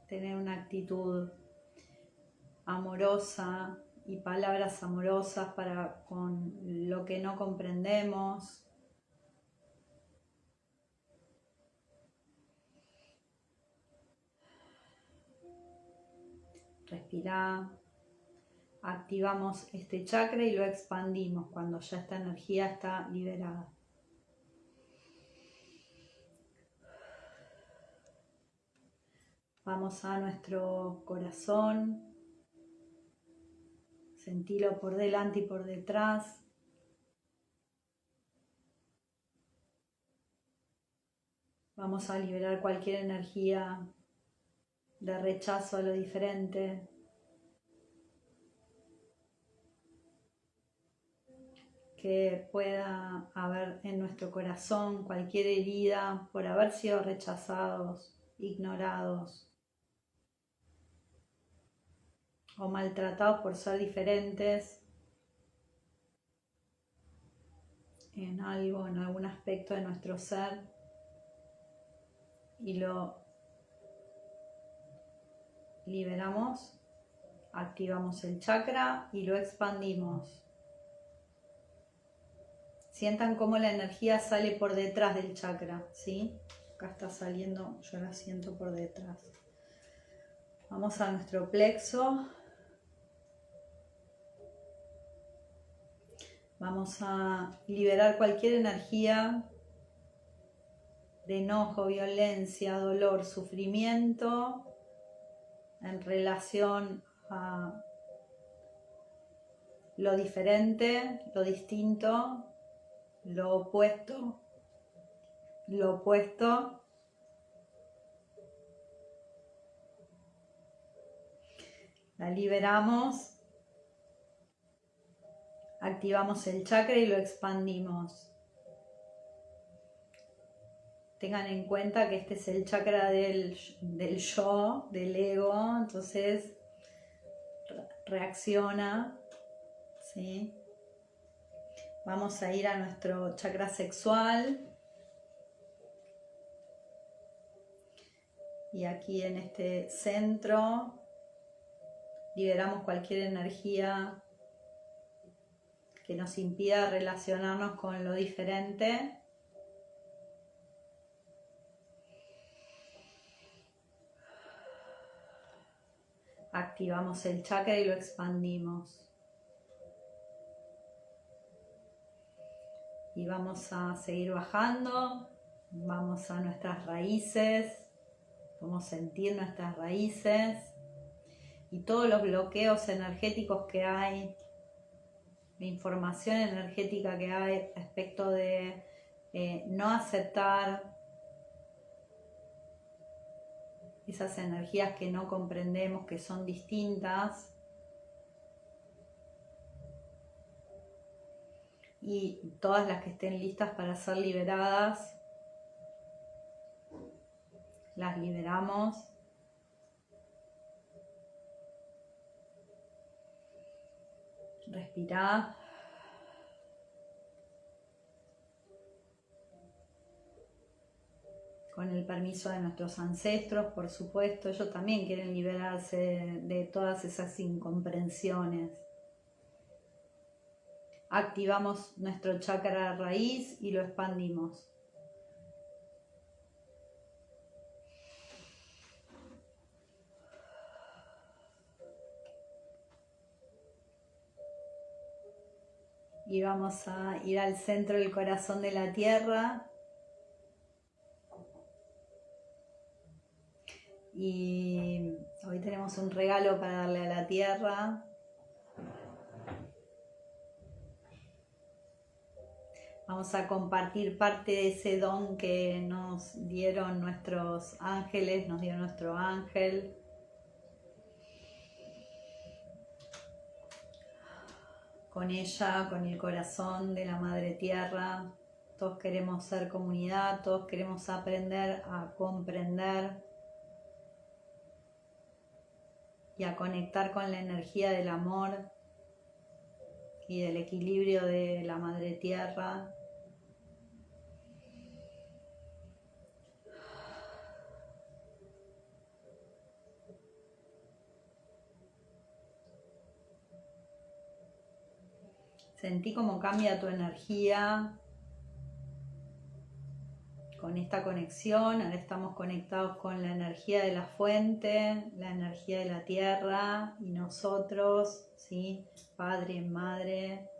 tener una actitud amorosa y palabras amorosas para con lo que no comprendemos. Respirá, activamos este chakra y lo expandimos cuando ya esta energía está liberada. Vamos a nuestro corazón, sentilo por delante y por detrás. Vamos a liberar cualquier energía de rechazo a lo diferente. Que pueda haber en nuestro corazón cualquier herida por haber sido rechazados, ignorados o maltratados por ser diferentes en algo, en algún aspecto de nuestro ser, y lo liberamos, activamos el chakra y lo expandimos. Sientan cómo la energía sale por detrás del chakra, ¿sí? Acá está saliendo, yo la siento por detrás. Vamos a nuestro plexo. Vamos a liberar cualquier energía de enojo, violencia, dolor, sufrimiento en relación a lo diferente, lo distinto, lo opuesto, la liberamos, activamos el chakra y lo expandimos. Tengan en cuenta que este es el chakra del yo, del ego, entonces reacciona, ¿sí? Vamos a ir a nuestro chakra sexual. Y aquí en este centro liberamos cualquier energía que nos impida relacionarnos con lo diferente. Activamos el chakra y lo expandimos. Y vamos a seguir bajando, vamos a nuestras raíces, podemos sentir nuestras raíces y todos los bloqueos energéticos que hay, la información energética que hay respecto de no aceptar esas energías que no comprendemos, que son distintas. Y todas las que estén listas para ser liberadas, las liberamos. Respirá. Con el permiso de nuestros ancestros, por supuesto, ellos también quieren liberarse de todas esas incomprensiones. Activamos nuestro chakra raíz y lo expandimos. Y vamos a ir al centro del corazón de la tierra. Y hoy tenemos un regalo para darle a la tierra. Vamos a compartir parte de ese don que nos dieron nuestros ángeles, nos dio nuestro ángel. Con ella, con el corazón de la Madre Tierra. Todos queremos ser comunidad, todos queremos aprender a comprender y a conectar con la energía del amor y del equilibrio de la Madre Tierra. Sentí cómo cambia tu energía con esta conexión. Ahora estamos conectados con la energía de la fuente, la energía de la tierra y nosotros, ¿sí? Padre, Madre,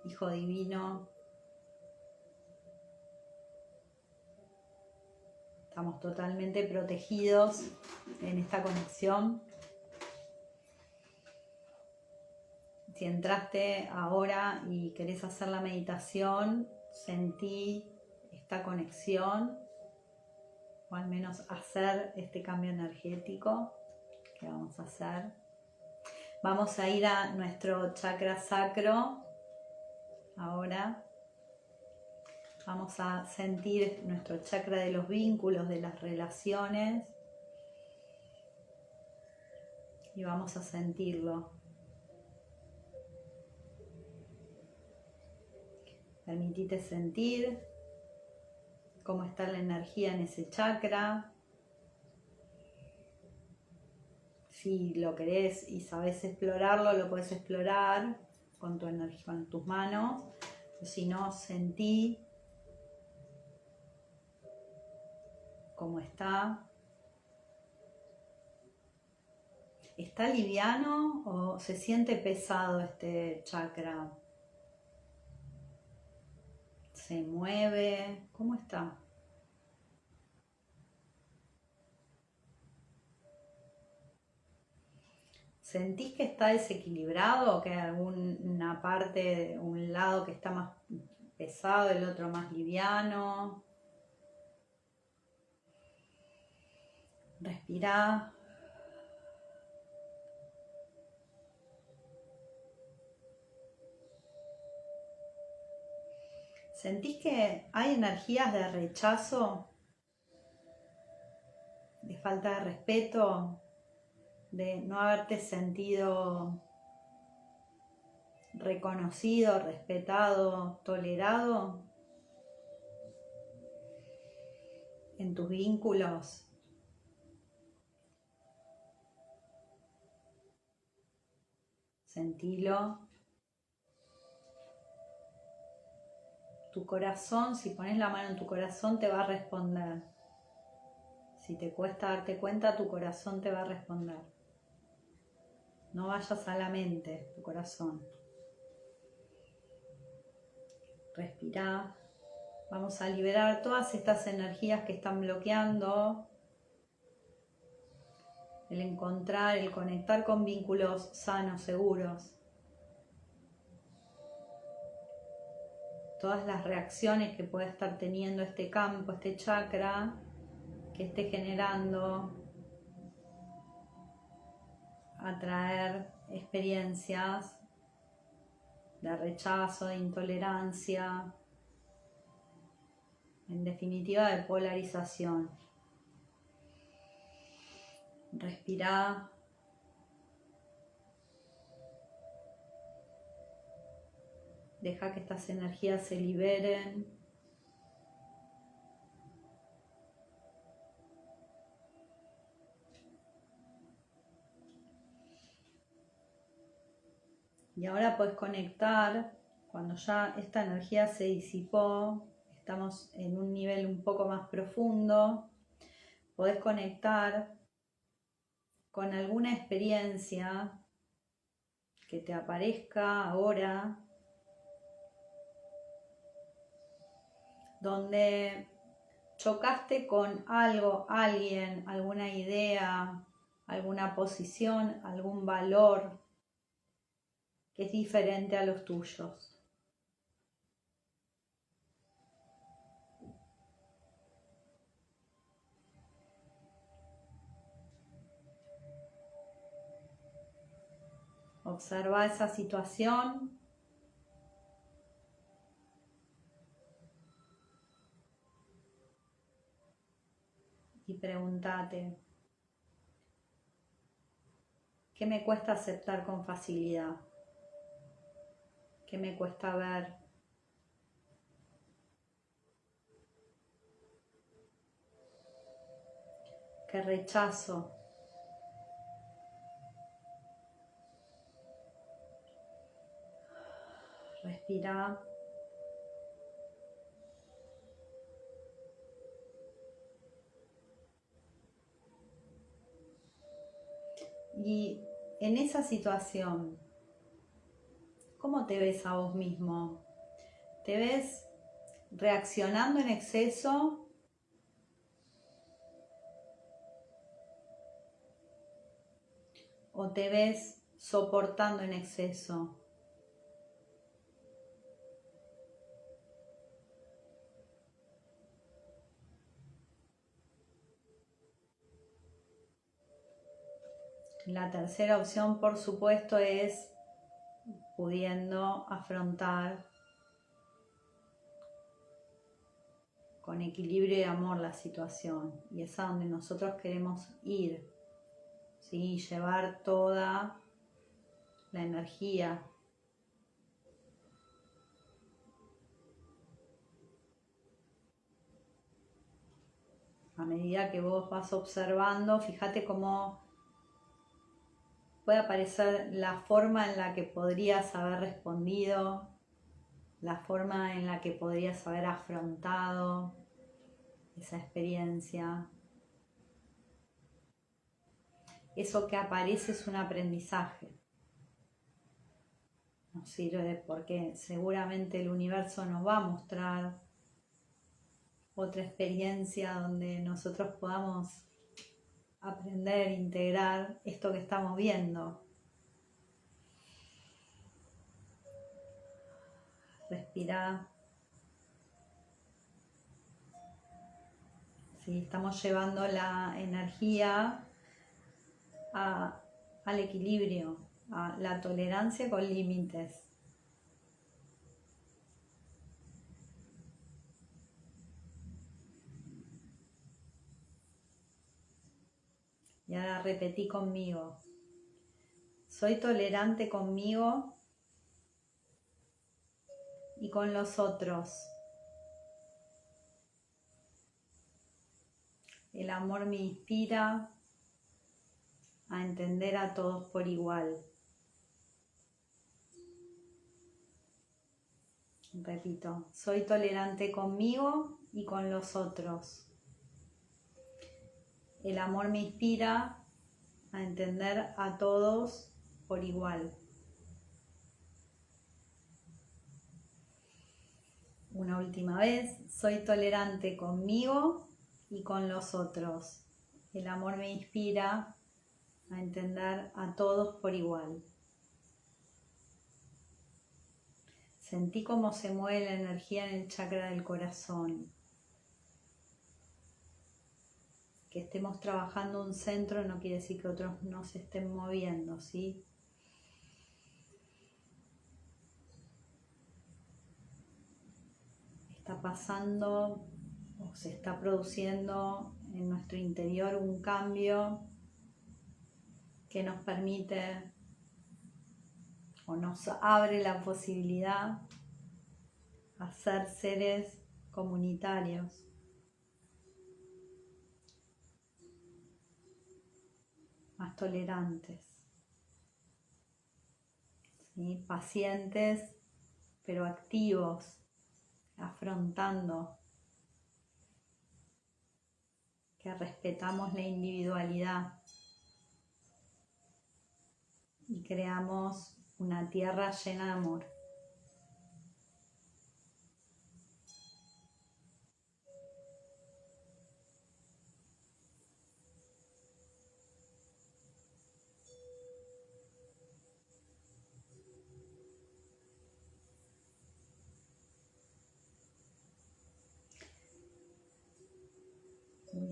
Hijo Divino. Estamos totalmente protegidos en esta conexión. Si entraste ahora y querés hacer la meditación, sentí esta conexión, o al menos hacer este cambio energético que vamos a hacer. Vamos a ir a nuestro chakra sacro ahora. Vamos a sentir nuestro chakra de los vínculos, de las relaciones, y vamos a sentirlo. Permitite sentir cómo está la energía en ese chakra. Si lo querés y sabés explorarlo, lo podés explorar con tu energía, con tus manos. O si no, sentí cómo está. ¿Está liviano o se siente pesado este chakra? ¿Se mueve? ¿Cómo está? ¿Sentís que está desequilibrado o que hay alguna parte, un lado que está más pesado, el otro más liviano? Respirá. ¿Sentís que hay energías de rechazo, de falta de respeto, de no haberte sentido reconocido, respetado, tolerado en tus vínculos? Sentilo. Tu corazón, si pones la mano en tu corazón, te va a responder. Si te cuesta darte cuenta, tu corazón te va a responder. No vayas a la mente, tu corazón. Respirá. Vamos a liberar todas estas energías que están bloqueando el encontrar, el conectar con vínculos sanos, seguros. Todas las reacciones que pueda estar teniendo este campo, este chakra, que esté generando, atraer experiencias de rechazo, de intolerancia, en definitiva de polarización. Respirá. Deja que estas energías se liberen. Y ahora puedes conectar, cuando ya esta energía se disipó, estamos en un nivel un poco más profundo, podés conectar con alguna experiencia que te aparezca ahora, donde chocaste con algo, alguien, alguna idea, alguna posición, algún valor que es diferente a los tuyos. Observa esa situación y pregúntate, ¿qué me cuesta aceptar con facilidad? ¿Qué me cuesta ver? ¿Qué rechazo? Respira. Y en esa situación, ¿cómo te ves a vos mismo? ¿Te ves reaccionando en exceso o te ves soportando en exceso? La tercera opción, por supuesto, es pudiendo afrontar con equilibrio y amor la situación. Y es a donde nosotros queremos ir, ¿sí? Llevar toda la energía. A medida que vos vas observando, fíjate cómo puede aparecer la forma en la que podrías haber respondido, la forma en la que podrías haber afrontado esa experiencia. Eso que aparece es un aprendizaje. Nos sirve porque seguramente el universo nos va a mostrar otra experiencia donde nosotros podamos aprender, integrar esto que estamos viendo. Respira. Sí, estamos llevando la energía al equilibrio, a la tolerancia con límites. Y ahora repetí conmigo. Soy tolerante conmigo y con los otros. El amor me inspira a entender a todos por igual. Repito, soy tolerante conmigo y con los otros. El amor me inspira a entender a todos por igual. Una última vez, soy tolerante conmigo y con los otros. El amor me inspira a entender a todos por igual. Sentí cómo se mueve la energía en el chakra del corazón. Que estemos trabajando un centro no quiere decir que otros no se estén moviendo, ¿sí? Está pasando o se está produciendo en nuestro interior un cambio que nos permite o nos abre la posibilidad a ser seres comunitarios. Más tolerantes, ¿sí? Pacientes, pero activos, afrontando, que respetamos la individualidad y creamos una tierra llena de amor.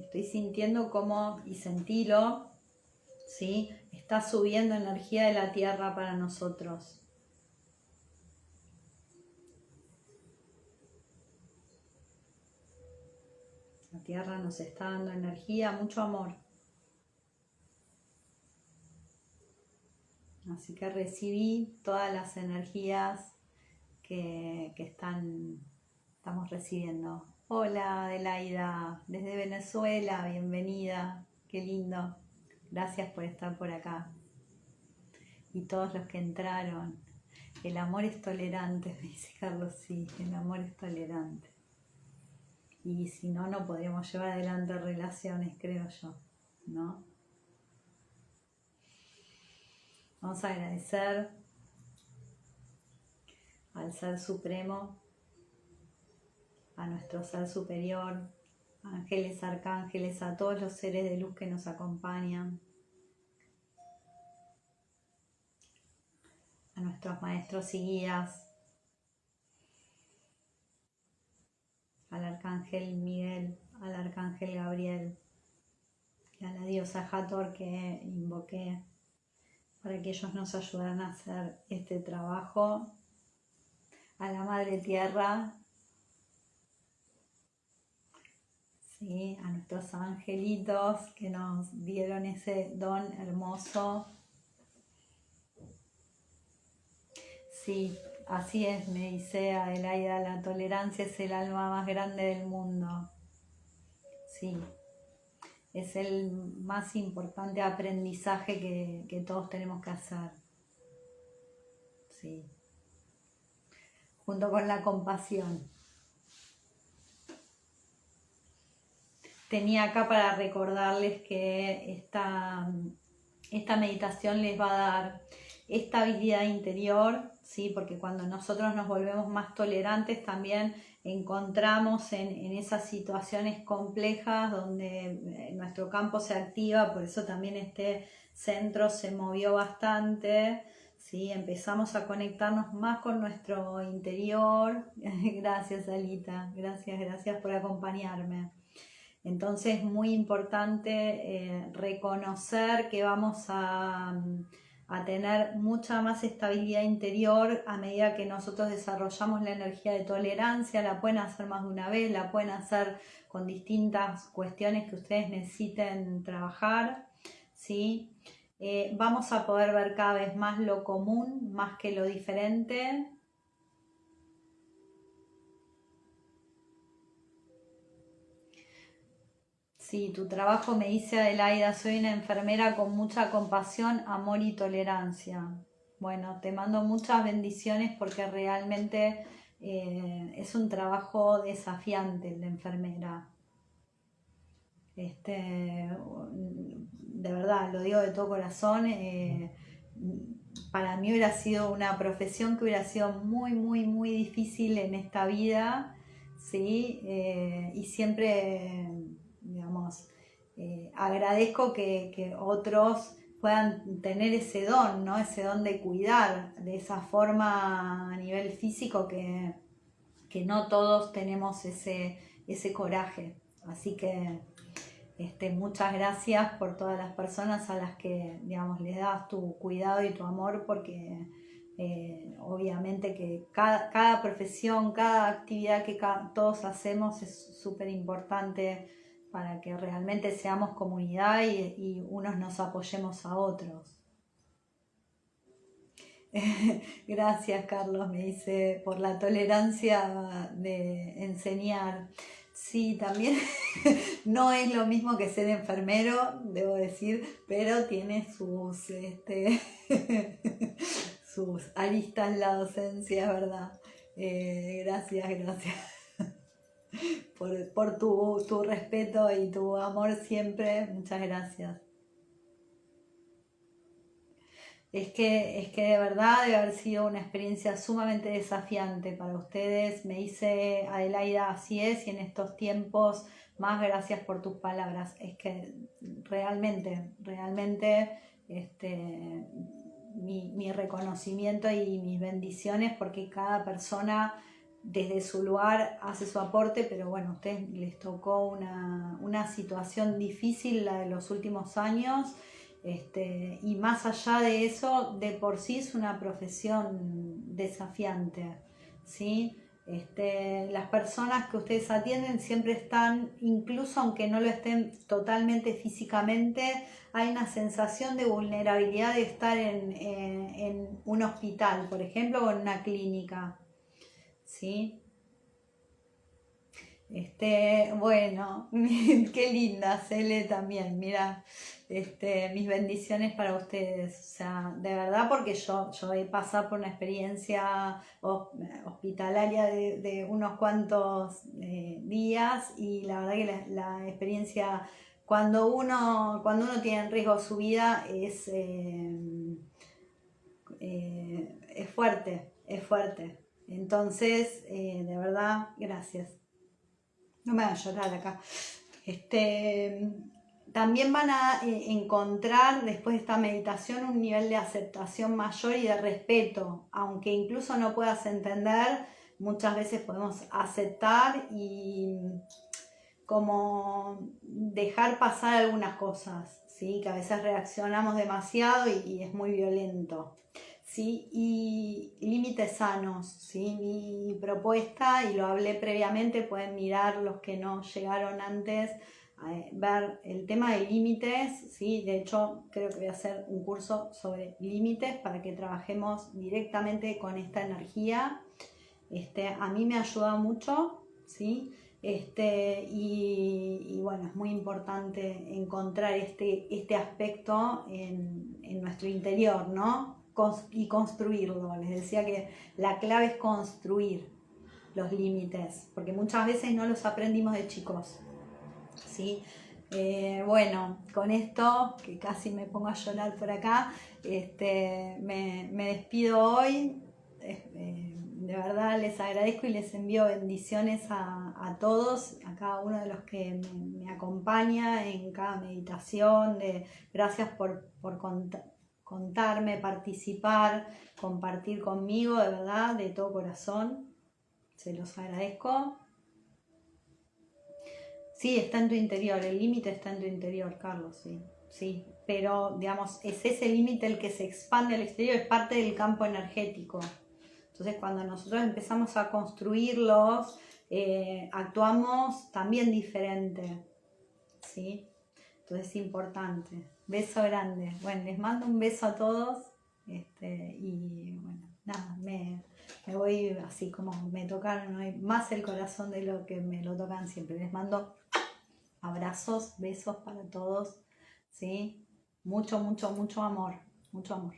Estoy sintiendo cómo, y sentilo, ¿sí? Está subiendo energía de la tierra para nosotros. La tierra nos está dando energía, mucho amor. Así que recibí todas las energías que estamos recibiendo. Hola Adelaida, desde Venezuela, bienvenida, qué lindo. Gracias por estar por acá. Y todos los que entraron. El amor es tolerante, me dice Carlos, sí, el amor es tolerante. Y si no, no podríamos llevar adelante relaciones, creo yo, ¿no? Vamos a agradecer al Ser Supremo, a nuestro Ser Superior, ángeles, arcángeles, a todos los seres de luz que nos acompañan, a nuestros maestros y guías, al Arcángel Miguel, al Arcángel Gabriel y a la diosa Hathor que invoqué para que ellos nos ayudaran a hacer este trabajo, a la Madre Tierra, ¿sí? A nuestros angelitos que nos dieron ese don hermoso. Sí, así es, me dice Adelaida, la tolerancia es el alma más grande del mundo. Sí, es el más importante aprendizaje que todos tenemos que hacer. Sí. Junto con la compasión. Tenía acá para recordarles que esta meditación les va a dar estabilidad interior, ¿sí? Porque cuando nosotros nos volvemos más tolerantes también encontramos en esas situaciones complejas donde nuestro campo se activa, por eso también este centro se movió bastante, ¿sí? Empezamos a conectarnos más con nuestro interior. Gracias, Alita, gracias por acompañarme. Entonces, muy importante reconocer que vamos a tener mucha más estabilidad interior a medida que nosotros desarrollamos la energía de tolerancia. La pueden hacer más de una vez, la pueden hacer con distintas cuestiones que ustedes necesiten trabajar, ¿sí? Vamos a poder ver cada vez más lo común, más que lo diferente. Sí, tu trabajo, me dice Adelaida, soy una enfermera con mucha compasión, amor y tolerancia. Bueno, te mando muchas bendiciones porque realmente es un trabajo desafiante el de enfermera. De verdad, lo digo de todo corazón, para mí hubiera sido una profesión que hubiera sido muy difícil en esta vida, ¿sí? Y siempre, digamos, agradezco que otros puedan tener ese don, ¿no? Ese don de cuidar de esa forma a nivel físico que no todos tenemos ese coraje. Así que muchas gracias por todas las personas a las que, digamos, les das tu cuidado y tu amor, porque obviamente que cada profesión, cada actividad que todos hacemos es súper importante para que realmente seamos comunidad y unos nos apoyemos a otros. Gracias, Carlos, me dice, por la tolerancia de enseñar. Sí, también no es lo mismo que ser enfermero, debo decir, pero tiene sus aristas la docencia, ¿verdad? Gracias por tu respeto y tu amor siempre. Muchas gracias. Es que de verdad debe haber sido una experiencia sumamente desafiante para ustedes. Me dice Adelaida, así es, y en estos tiempos, más gracias por tus palabras. Es que realmente, mi reconocimiento y mis bendiciones, porque cada persona desde su lugar hace su aporte, pero bueno, a ustedes les tocó una situación difícil, la de los últimos años. Y más allá de eso, de por sí es una profesión desafiante, ¿sí? Las personas que ustedes atienden siempre están, incluso aunque no lo estén totalmente físicamente, hay una sensación de vulnerabilidad de estar en un hospital, por ejemplo, o en una clínica, ¿sí? Bueno, qué linda, Cele también, mira, mis bendiciones para ustedes, o sea, de verdad, porque yo he pasado por una experiencia hospitalaria de unos cuantos días, y la verdad que la experiencia, cuando uno tiene en riesgo su vida, es fuerte, es fuerte. Entonces, de verdad, gracias. No me hagas llorar acá. También van a encontrar después de esta meditación un nivel de aceptación mayor y de respeto, aunque incluso no puedas entender, muchas veces podemos aceptar y como dejar pasar algunas cosas, ¿sí? Que a veces reaccionamos demasiado y es muy violento. ¿Sí? Y límites sanos, ¿sí? Mi propuesta, y lo hablé previamente, pueden mirar los que no llegaron antes, ver el tema de límites, ¿sí? De hecho, creo que voy a hacer un curso sobre límites para que trabajemos directamente con esta energía. A mí me ayuda mucho, ¿sí? Y bueno, es muy importante encontrar este aspecto en nuestro interior, ¿no? Y construirlo. Les decía que la clave es construir los límites, porque muchas veces no los aprendimos de chicos, ¿sí? Bueno, con esto, que casi me pongo a llorar por acá, me despido hoy. De verdad les agradezco y les envío bendiciones a todos, a cada uno de los que me acompaña en cada meditación. Gracias por contarme, participar, compartir conmigo, de verdad, de todo corazón. Se los agradezco. Sí, está en tu interior, el límite está en tu interior, Carlos, sí. Sí, pero digamos, es ese límite el que se expande al exterior, es parte del campo energético. Entonces, cuando nosotros empezamos a construirlos, actuamos también diferente, ¿sí? Entonces es importante. Beso grande. Bueno, les mando un beso a todos. Y bueno, nada, me voy así como me tocaron hoy más el corazón de lo que me lo tocan siempre. Les mando abrazos, besos para todos, ¿sí? Mucho, mucho, mucho amor. Mucho amor.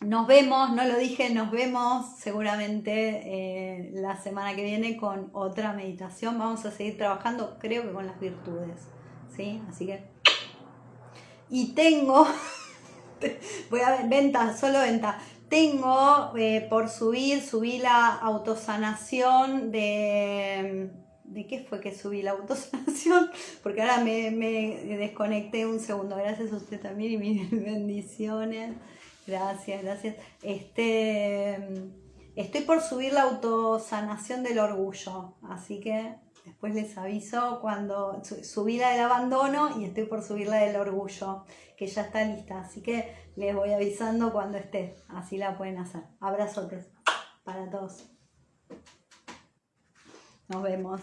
Nos vemos, no lo dije, nos vemos seguramente la semana que viene con otra meditación. Vamos a seguir trabajando, creo que con las virtudes, ¿sí? Así que... Y tengo, voy a ver, venta, solo venta. Tengo por subí la autosanación de... ¿De qué fue que subí la autosanación? Porque ahora me desconecté un segundo. Gracias a usted también y mis bendiciones. Gracias, gracias. Estoy por subir la autosanación del orgullo, así que después les aviso cuando subí la del abandono y estoy por subir la del orgullo, que ya está lista, así que les voy avisando cuando esté, así la pueden hacer. Abrazotes para todos. Nos vemos.